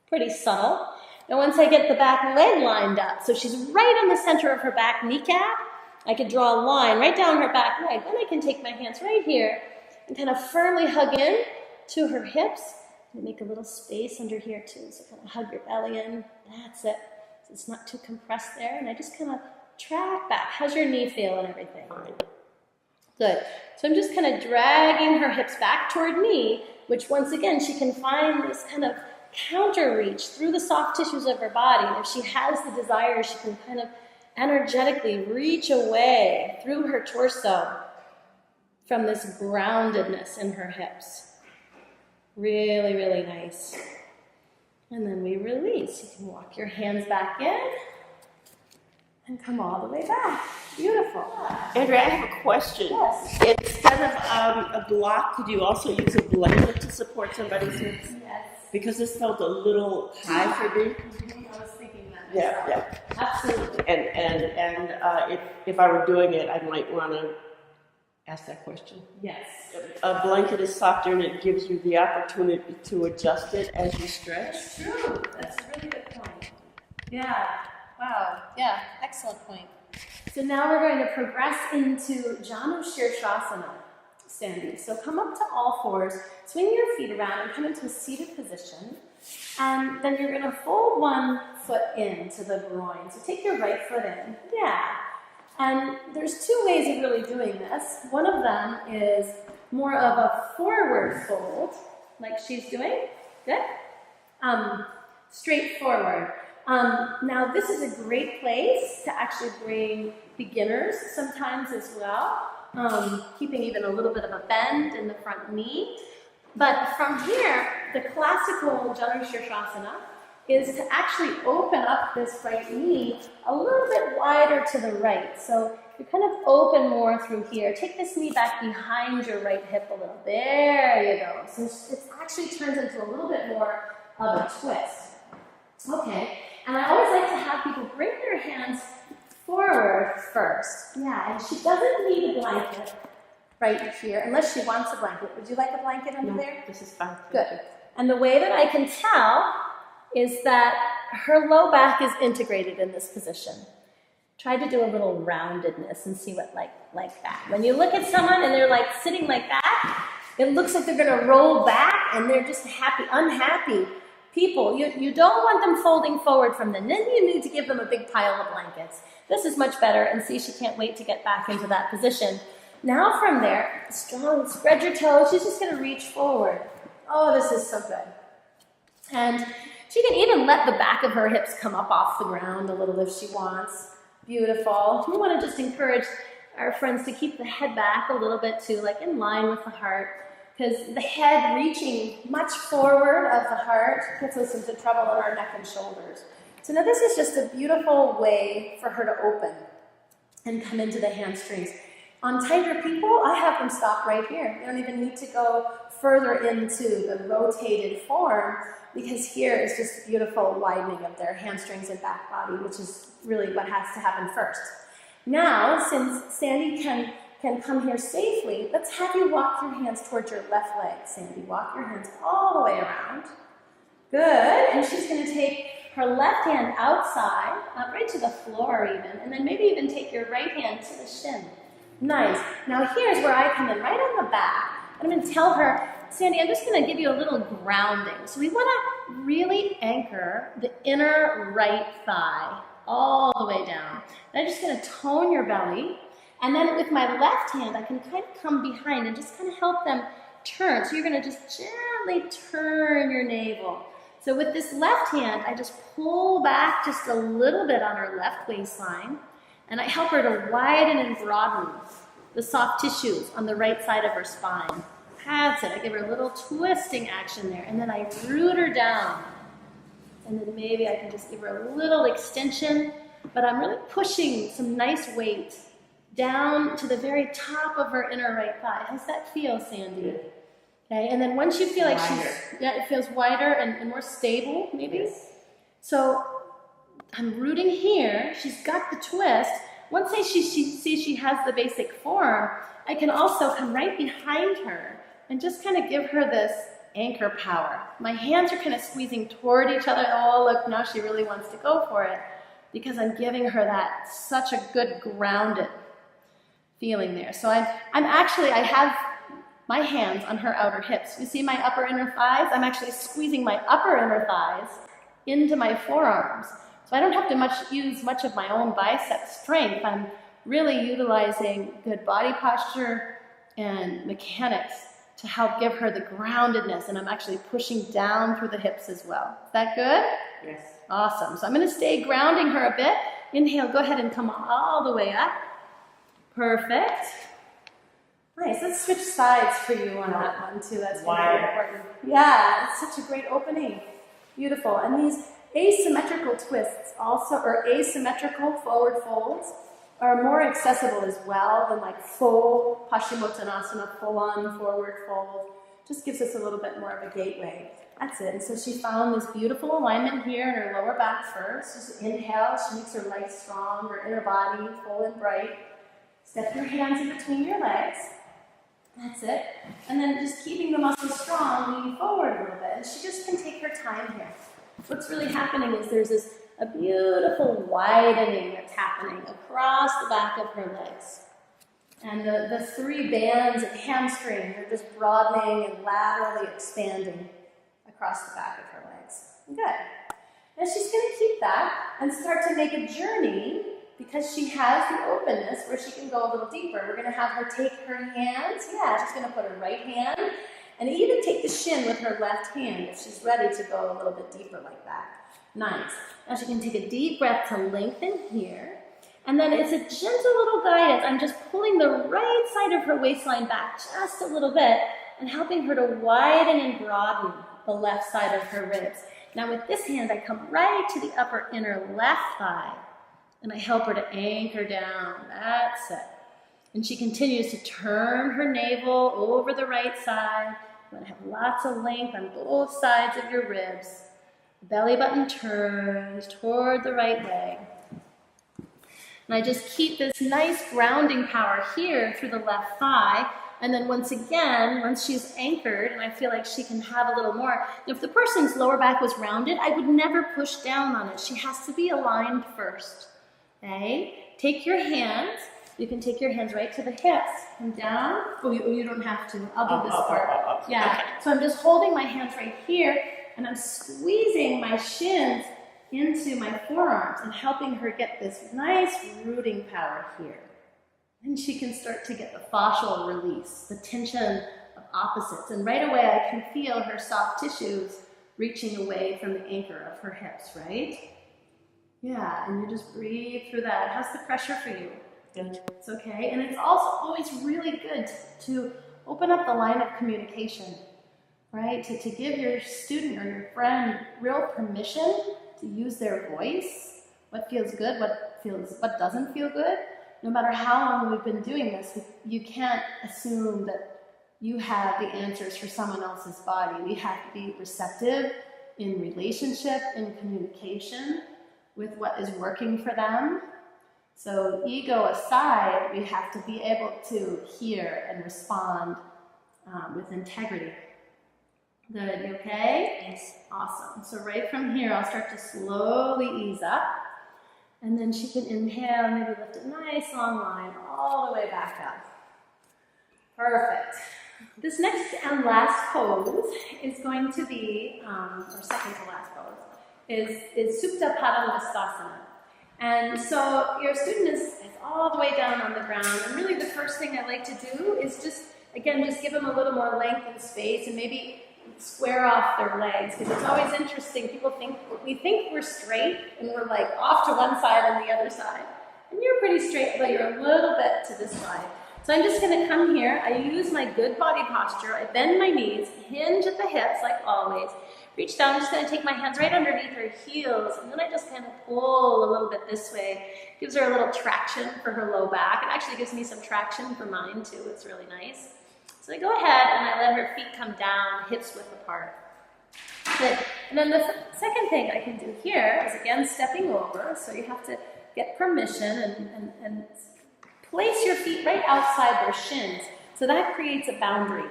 pretty subtle. Now once I get the back leg lined up, so she's right on the center of her back kneecap, I could draw a line right down her back leg. Then I can take my hands right here and kind of firmly hug in to her hips. And make a little space under here too. So kind of hug your belly in. That's it. So it's not too compressed there. And I just kind of track back. How's your knee feel and everything? Fine. Good. So I'm just kind of dragging her hips back toward me, which once again, she can find this kind of counter reach through the soft tissues of her body. And if she has the desire, she can kind of energetically reach away through her torso from this groundedness in her hips. Really, really nice. And then we release. You can walk your hands back in and come all the way back. Beautiful. Andrea, I have a question. Yes. Instead of a block, could you also use a blanket to support somebody's hips? Yes. Because this felt a little high for me. I was thinking that. Yeah. Absolutely. And if I were doing it, I might want to ask that question. Yes. A blanket is softer and it gives you the opportunity to adjust it as you stretch. That's true. That's a really good point. Yeah. Wow. Yeah. Excellent point. So now we're going to progress into Janu Shirshasana, Sandy. So come up to all fours, swing your feet around and come into a seated position. And then you're going to fold one foot into the groin. So take your right foot in. Yeah. And there's two ways of really doing this. One of them is more of a forward fold, like she's doing. Good. Straight forward. Now this is a great place to actually bring beginners sometimes as well, keeping even a little bit of a bend in the front knee. But from here, the classical Janu Shirshasana is to actually open up this right knee a little bit wider to the right. So you kind of open more through here. Take this knee back behind your right hip a little. There you go. So it actually turns into a little bit more of a twist. Okay, and I always like to have people bring their hands forward first. Yeah, and she doesn't need a blanket right here, unless she wants a blanket. Would you like a blanket under there? This is fine. Good. And the way that I can tell is that her low back is integrated in this position. Try to do a little roundedness and see what like that. When you look at someone and they're like sitting like that, it looks like they're going to roll back and they're just unhappy people. You don't want them folding forward from them. Then you need to give them a big pile of blankets. This is much better, and see, she can't wait to get back into that position. Now from there, strong, spread your toes. She's just going to reach forward. Oh, this is so good. And she can even let the back of her hips come up off the ground a little if she wants. Beautiful. We want to just encourage our friends to keep the head back a little bit too, like in line with the heart, because the head reaching much forward of the heart gets us into trouble in our neck and shoulders. So now this is just a beautiful way for her to open and come into the hamstrings. On tighter people, I have them stop right here. They don't even need to go further into the rotated form, because here is just beautiful widening of their hamstrings and back body, which is really what has to happen first. Now, since Sandy can come here safely, let's have you walk your hands towards your left leg, Sandy. Walk your hands all the way around. Good. And she's going to take her left hand outside, right to the floor even, and then maybe even take your right hand to the shin. Nice. Now here's where I come in, right on the back. I'm going to tell her, Sandy, I'm just going to give you a little grounding. So we want to really anchor the inner right thigh all the way down. And I'm just going to tone your belly. And then with my left hand, I can kind of come behind and just kind of help them turn. So you're going to just gently turn your navel. So with this left hand, I just pull back just a little bit on her left waistline, and I help her to widen and broaden the soft tissues on the right side of her spine. That's it. I give her a little twisting action there, and then I root her down. And then maybe I can just give her a little extension, but I'm really pushing some nice weight down to the very top of her inner right thigh. How's that feel, Sandy? Okay, and then once you feel like it feels wider and more stable, maybe. Yes. So I'm rooting here. She's got the twist. Once she sees she has the basic form, I can also come right behind her and just kind of give her this anchor power. My hands are kind of squeezing toward each other. Oh, look, now she really wants to go for it because I'm giving her that such a good grounded feeling there. So I have my hands on her outer hips. You see my upper inner thighs? I'm actually squeezing my upper inner thighs into my forearms. So I don't have to use much of my own bicep strength. I'm really utilizing good body posture and mechanics to help give her the groundedness, and I'm actually pushing down through the hips as well. Is that good? Yes. Awesome. So I'm going to stay grounding her a bit. Inhale, go ahead and come all the way up. Perfect. Nice. Let's switch sides for you on that one too. That's very important. Yeah, it's such a great opening. Beautiful. And these asymmetrical twists also, or asymmetrical forward folds, are more accessible as well than like full Paschimottanasana, full-on forward fold. Just gives us a little bit more of a gateway. That's it. And so she found this beautiful alignment here in her lower back first. Just inhale. She makes her legs strong, her inner body full and bright. Step your hands in between your legs. That's it. And then just keeping the muscles strong, lean forward a little bit. And she just can take her time here. What's really happening is there's a beautiful widening that's happening across the back of her legs. And the three bands of hamstring are just broadening and laterally expanding across the back of her legs. Good. And she's going to keep that and start to make a journey because she has the openness where she can go a little deeper. We're going to have her take her hands. Yeah, she's going to put her right hand and even take the shin with her left hand if she's ready to go a little bit deeper like that. Nice. Now she can take a deep breath to lengthen here. And then it's a gentle little guidance. I'm just pulling the right side of her waistline back just a little bit and helping her to widen and broaden the left side of her ribs. Now with this hand, I come right to the upper inner left thigh and I help her to anchor down. That's it. And she continues to turn her navel over the right side. You want to have lots of length on both sides of your ribs. The belly button turns toward the right leg. And I just keep this nice grounding power here through the left thigh. And then once again, once she's anchored and I feel like she can have a little more, if the person's lower back was rounded, I would never push down on it. She has to be aligned first. Okay? Take your hands. You can take your hands right to the hips and down. Oh, you don't have to. I'll do this part. Yeah. So I'm just holding my hands right here and I'm squeezing my shins into my forearms and helping her get this nice rooting power here. And she can start to get the fascial release, the tension of opposites. And right away I can feel her soft tissues reaching away from the anchor of her hips, right? Yeah, and you just breathe through that. How's the pressure for you? Good. It's okay. And it's also always really good to open up the line of communication, right? To give your student or your friend real permission to use their voice, what feels good, what doesn't feel good. No matter how long we've been doing this, you can't assume that you have the answers for someone else's body. We have to be receptive in relationship, in communication with what is working for them. So ego aside, we have to be able to hear and respond with integrity. Good, you okay? Yes. Awesome. So right from here, I'll start to slowly ease up. And then she can inhale, maybe lift a nice long line all the way back up. Perfect. This next and last pose is going to be, or second to last pose, is Supta Padangusthasana. And so your student is all the way down on the ground, and really the first thing I like to do is just give them a little more length and space, and maybe square off their legs, because it's always interesting. We think we're straight, and we're like off to one side and the other side. And you're pretty straight, but you're a little bit to this side. So I'm just going to come here. I use my good body posture. I bend my knees, hinge at the hips like always. Reach down. I'm just going to take my hands right underneath her heels, and then I just kind of pull a little bit this way. Gives her a little traction for her low back. It actually gives me some traction for mine too. It's really nice. So I go ahead and I let her feet come down, hips width apart. Good. And then the second thing I can do here is again stepping over. So you have to get permission and place your feet right outside their shins. So that creates a boundary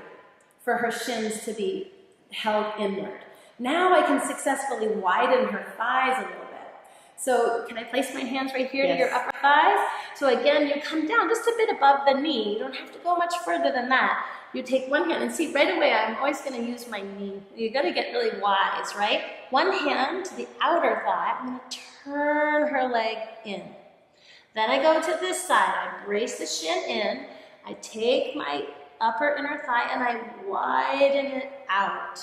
for her shins to be held inward. Now I can successfully widen her thighs a little bit. So can I place my hands right here to your upper thighs? So again, you come down just a bit above the knee. You don't have to go much further than that. You take one hand, and see right away I'm always going to use my knee. You've got to get really wise, right? One hand to the outer thigh. I'm going to turn her leg in. Then I go to this side. I brace the shin in. I take my upper inner thigh and I widen it out.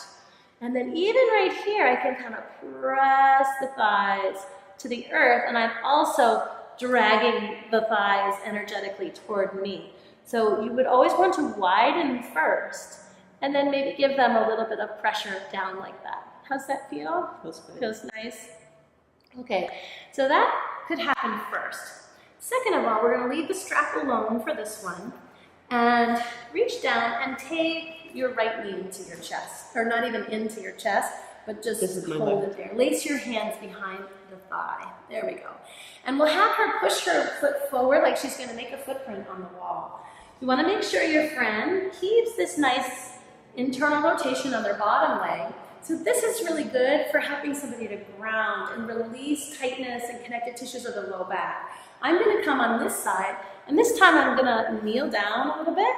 And then even right here, I can kind of press the thighs to the earth, and I'm also dragging the thighs energetically toward me. So you would always want to widen first, and then maybe give them a little bit of pressure down like that. How's that feel? Feels good. Feels nice. Okay, so that could happen first. Second of all, we're going to leave the strap alone for this one, and reach down and take your right knee into your chest, or not even into your chest, but just hold it there. Lace your hands behind the thigh. There we go. And we'll have her push her foot forward like she's going to make a footprint on the wall. You want to make sure your friend keeps this nice internal rotation on their bottom leg. So this is really good for helping somebody to ground and release tightness and connective tissues of the low back. I'm going to come on this side, and this time I'm going to kneel down a little bit.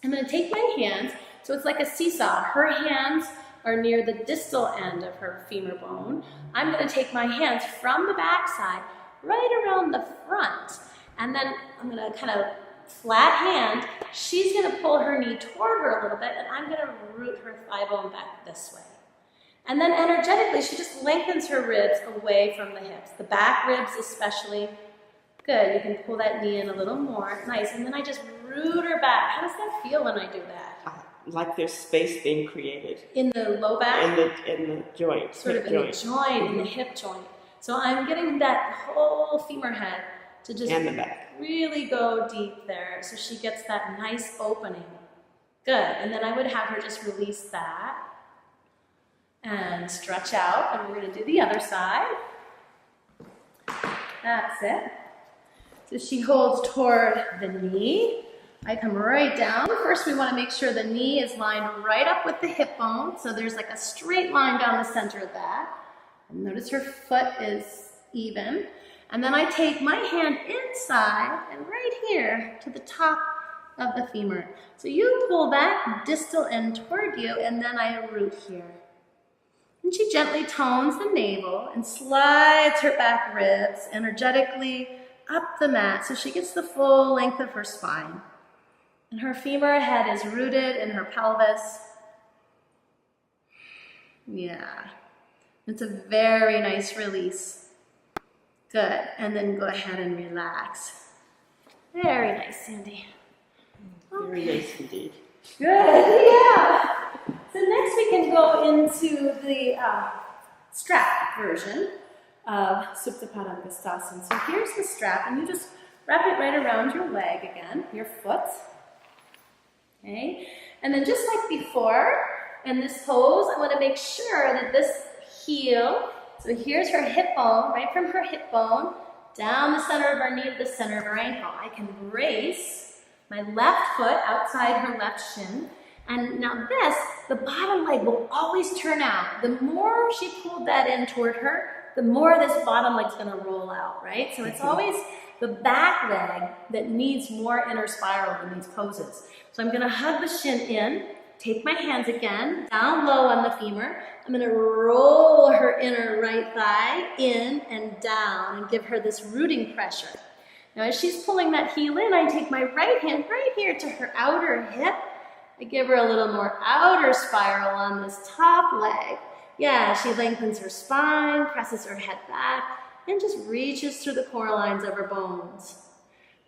I'm going to take my hands, so it's like a seesaw. Her hands are near the distal end of her femur bone. I'm going to take my hands from the back side right around the front, and then I'm going to kind of flat hand. She's going to pull her knee toward her a little bit, and I'm going to root her thigh bone back this way. And then energetically, she just lengthens her ribs away from the hips, the back ribs especially. Good, you can pull that knee in a little more. Nice, and then I just root her back. How does that feel when I do that? Like there's space being created. In the low back? In the joint. Sort of in the joint, in the hip joint. So I'm getting that whole femur head to just and the back. Really go deep there so she gets that nice opening. Good, and then I would have her just release that and stretch out, and we're going to do the other side. That's it. So she holds toward the knee. I come right down. First, we want to make sure the knee is lined right up with the hip bone. So there's like a straight line down the center of that. And notice her foot is even. And then I take my hand inside and right here to the top of the femur. So you pull that distal end toward you, and then I root here. And she gently tones the navel and slides her back ribs energetically up the mat so she gets the full length of her spine. And her femur head is rooted in her pelvis. Yeah, it's a very nice release. Good, and then go ahead and relax. Very nice, Sandy. Very nice indeed. Good, yeah. So next we can go into the strap version of Supta Padangusthasana. So here's the strap, and you just wrap it right around your leg again, your foot. Okay, and then just like before, in this pose, I want to make sure that this heel, so here's her hip bone, right from her hip bone, down the center of her knee to the center of her ankle. I can brace my left foot outside her left shin, and now this the bottom leg will always turn out. The more she pulled that in toward her, the more this bottom leg's gonna roll out, right? So it's always the back leg that needs more inner spiral in these poses. So I'm gonna hug the shin in, take my hands again, down low on the femur. I'm gonna roll her inner right thigh in and down and give her this rooting pressure. Now as she's pulling that heel in, I take my right hand right here to her outer hip. I give her a little more outer spiral on this top leg. Yeah, she lengthens her spine, presses her head back, and just reaches through the core lines of her bones.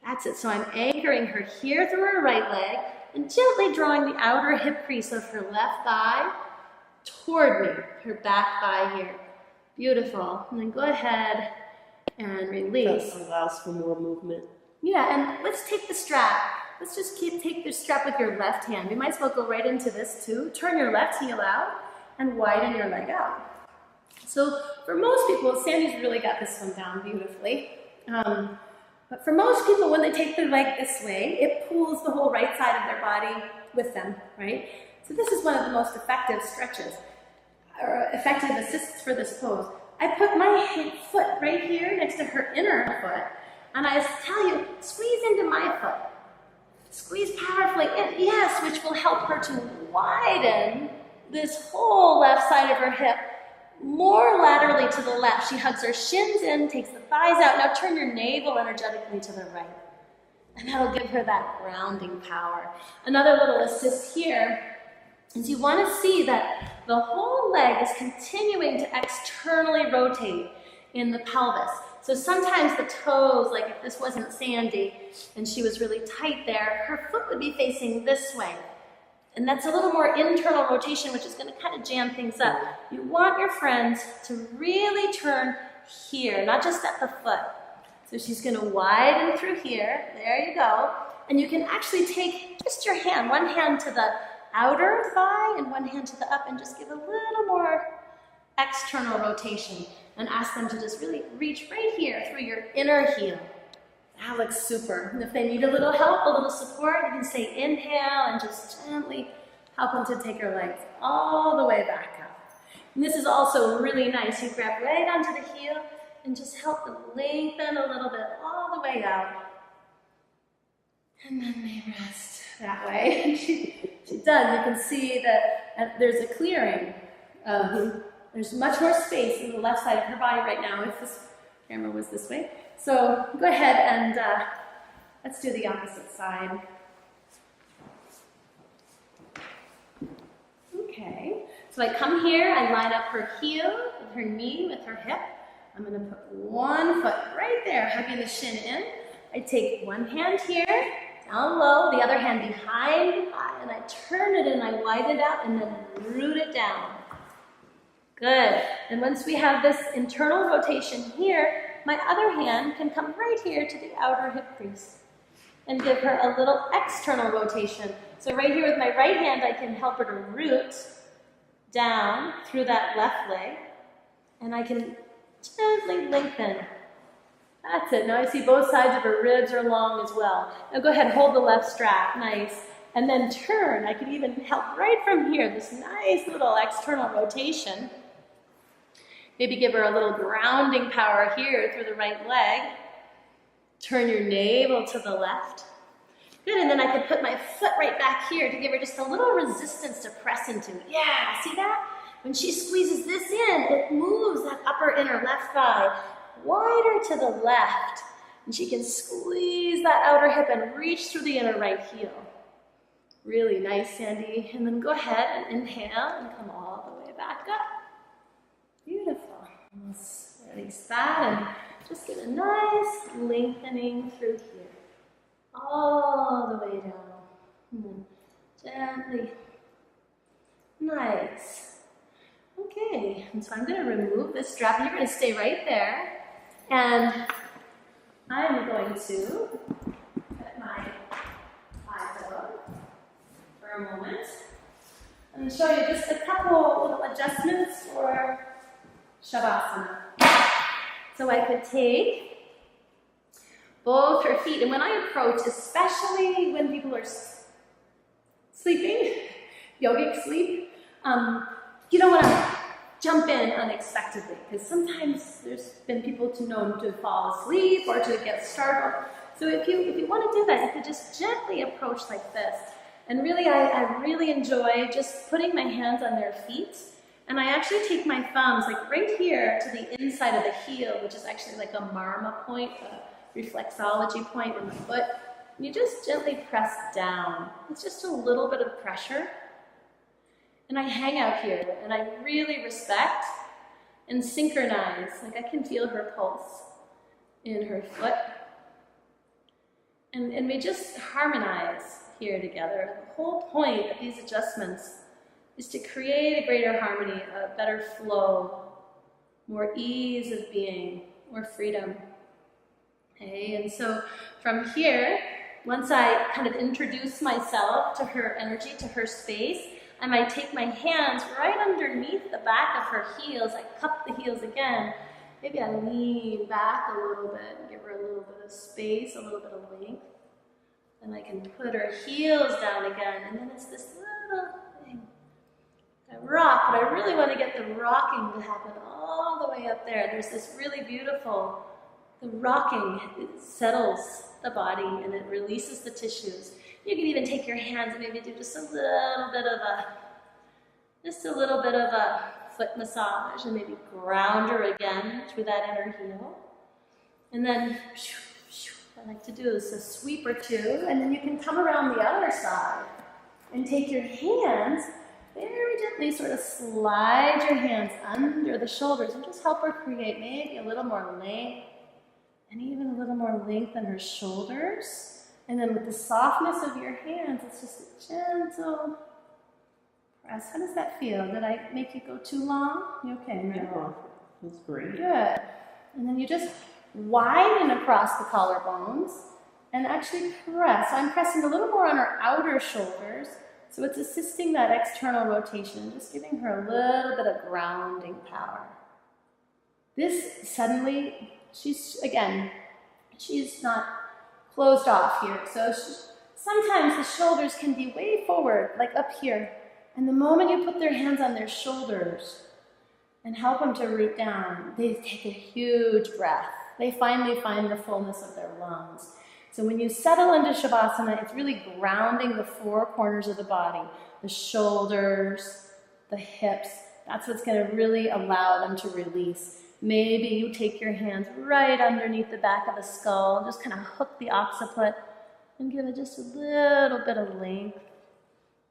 That's it. So I'm anchoring her here through her right leg and gently drawing the outer hip crease of her left thigh toward me, her back thigh here. Beautiful. And then go ahead and release. That allows for more movement. Yeah, and let's take the strap. Let's just take the strap with your left hand. You might as well go right into this too. Turn your left heel out and widen your leg out. So for most people, Sandy's really got this one down beautifully. But for most people, when they take their leg this way, it pulls the whole right side of their body with them, right? So this is one of the most effective stretches, or effective assists for this pose. I put my foot right here next to her inner foot, and I tell you, squeeze into my foot. Squeeze powerfully in, yes, which will help her to widen this whole left side of her hip more laterally to the left. She hugs her shins in, takes the thighs out. Now turn your navel energetically to the right. And that'll give her that grounding power. Another little assist here is you want to see that the whole leg is continuing to externally rotate in the pelvis. So sometimes the toes, like if this wasn't Sandy and she was really tight there, her foot would be facing this way. And that's a little more internal rotation, which is going to kind of jam things up. You want your friends to really turn here, not just at the foot. So she's going to widen through here. There you go. And you can actually take just your hand, one hand to the outer thigh and one hand to the up, and just give a little more external rotation. And ask them to just really reach right here through your inner heel. That looks super. And if they need a little help, a little support, you can say inhale and just gently help them to take her legs all the way back up. And this is also really nice. You grab right onto the heel and just help them lengthen a little bit all the way out. And then they rest that way. She does. You can see that there's a clearing. There's much more space in the left side of her body right now if this camera was this way. So go ahead and let's do the opposite side. Okay, so I come here, I line up her heel with her knee, with her hip. I'm going to put one foot right there, hugging the shin in. I take one hand here, down low, the other hand behind, and I turn it and I widen it out and then root it down. Good. And once we have this internal rotation here, my other hand can come right here to the outer hip crease and give her a little external rotation. So right here with my right hand, I can help her to root down through that left leg, and I can gently lengthen. That's it. Now I see both sides of her ribs are long as well. Now go ahead, hold the left strap, nice. And then turn. I can even help right from here, this nice little external rotation. Maybe give her a little grounding power here through the right leg. Turn your navel to the left. Good, and then I could put my foot right back here to give her just a little resistance to press into. Yeah, see that? When she squeezes this in, it moves that upper inner left thigh wider to the left. And she can squeeze that outer hip and reach through the inner right heel. Really nice, Sandy. And then go ahead and inhale and come all the way back up. Beautiful. Let's release that and just get a nice lengthening through here. All the way down. And then gently. Nice. Okay, and so I'm going to remove this strap. You're going to stay right there. And I'm going to put my eyes up for a moment. I'm going to show you just a couple little adjustments for Shavasana. So I could take both her feet, and when I approach, especially when people are sleeping, yogic sleep, you don't want to jump in unexpectedly, because sometimes there's been people known to fall asleep or to get startled. So if you want to do that, you could just gently approach like this. And really, I really enjoy just putting my hands on their feet. And I actually take my thumbs like right here to the inside of the heel, which is actually like a marma point, a reflexology point in the foot. And you just gently press down. It's just a little bit of pressure. And I hang out here, and I really respect and synchronize. Like I can feel her pulse in her foot. And we just harmonize here together. The whole point of these adjustments is to create a greater harmony, a better flow, more ease of being, more freedom. Okay, and so from here, once I kind of introduce myself to her energy, to her space, I might take my hands right underneath the back of her heels. I cup the heels again. Maybe I lean back a little bit and give her a little bit of space, a little bit of length. And I can put her heels down again. And then it's this little thing. I rock, but I really want to get the rocking to happen all the way up there. There's this really beautiful, the rocking, it settles the body and it releases the tissues. You can even take your hands and maybe do just a little bit of a foot massage and maybe ground her again through that inner heel. And then what I like to do is a sweep or two, and then you can come around the other side and take your hands very gently, sort of slide your hands under the shoulders and just help her create maybe a little more length and even a little more length in her shoulders. And then with the softness of your hands, it's just a gentle press. How does that feel? Did I make you go too long? You okay, right? No, that's great. Good. And then you just widen across the collarbones and actually press. So I'm pressing a little more on her outer shoulders. So it's assisting that external rotation, just giving her a little bit of grounding power. This suddenly, she's not closed off here. So sometimes the shoulders can be way forward, like up here. And the moment you put their hands on their shoulders and help them to root down, they take a huge breath. They finally find the fullness of their lungs. So when you settle into Shavasana, it's really grounding the four corners of the body, the shoulders, the hips. That's what's going to really allow them to release. Maybe you take your hands right underneath the back of the skull and just kind of hook the occiput and give it just a little bit of length.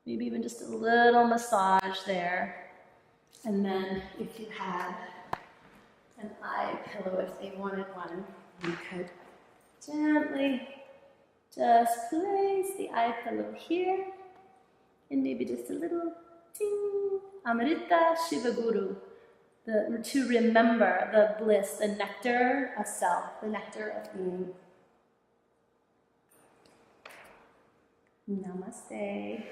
Maybe even just a little massage there. And then if you had an eye pillow, if they wanted one, you could gently just place the eye pillow here and maybe just a little ting, Amrita Shiva Guru. To remember the bliss, the nectar of self, the nectar of being. Namaste.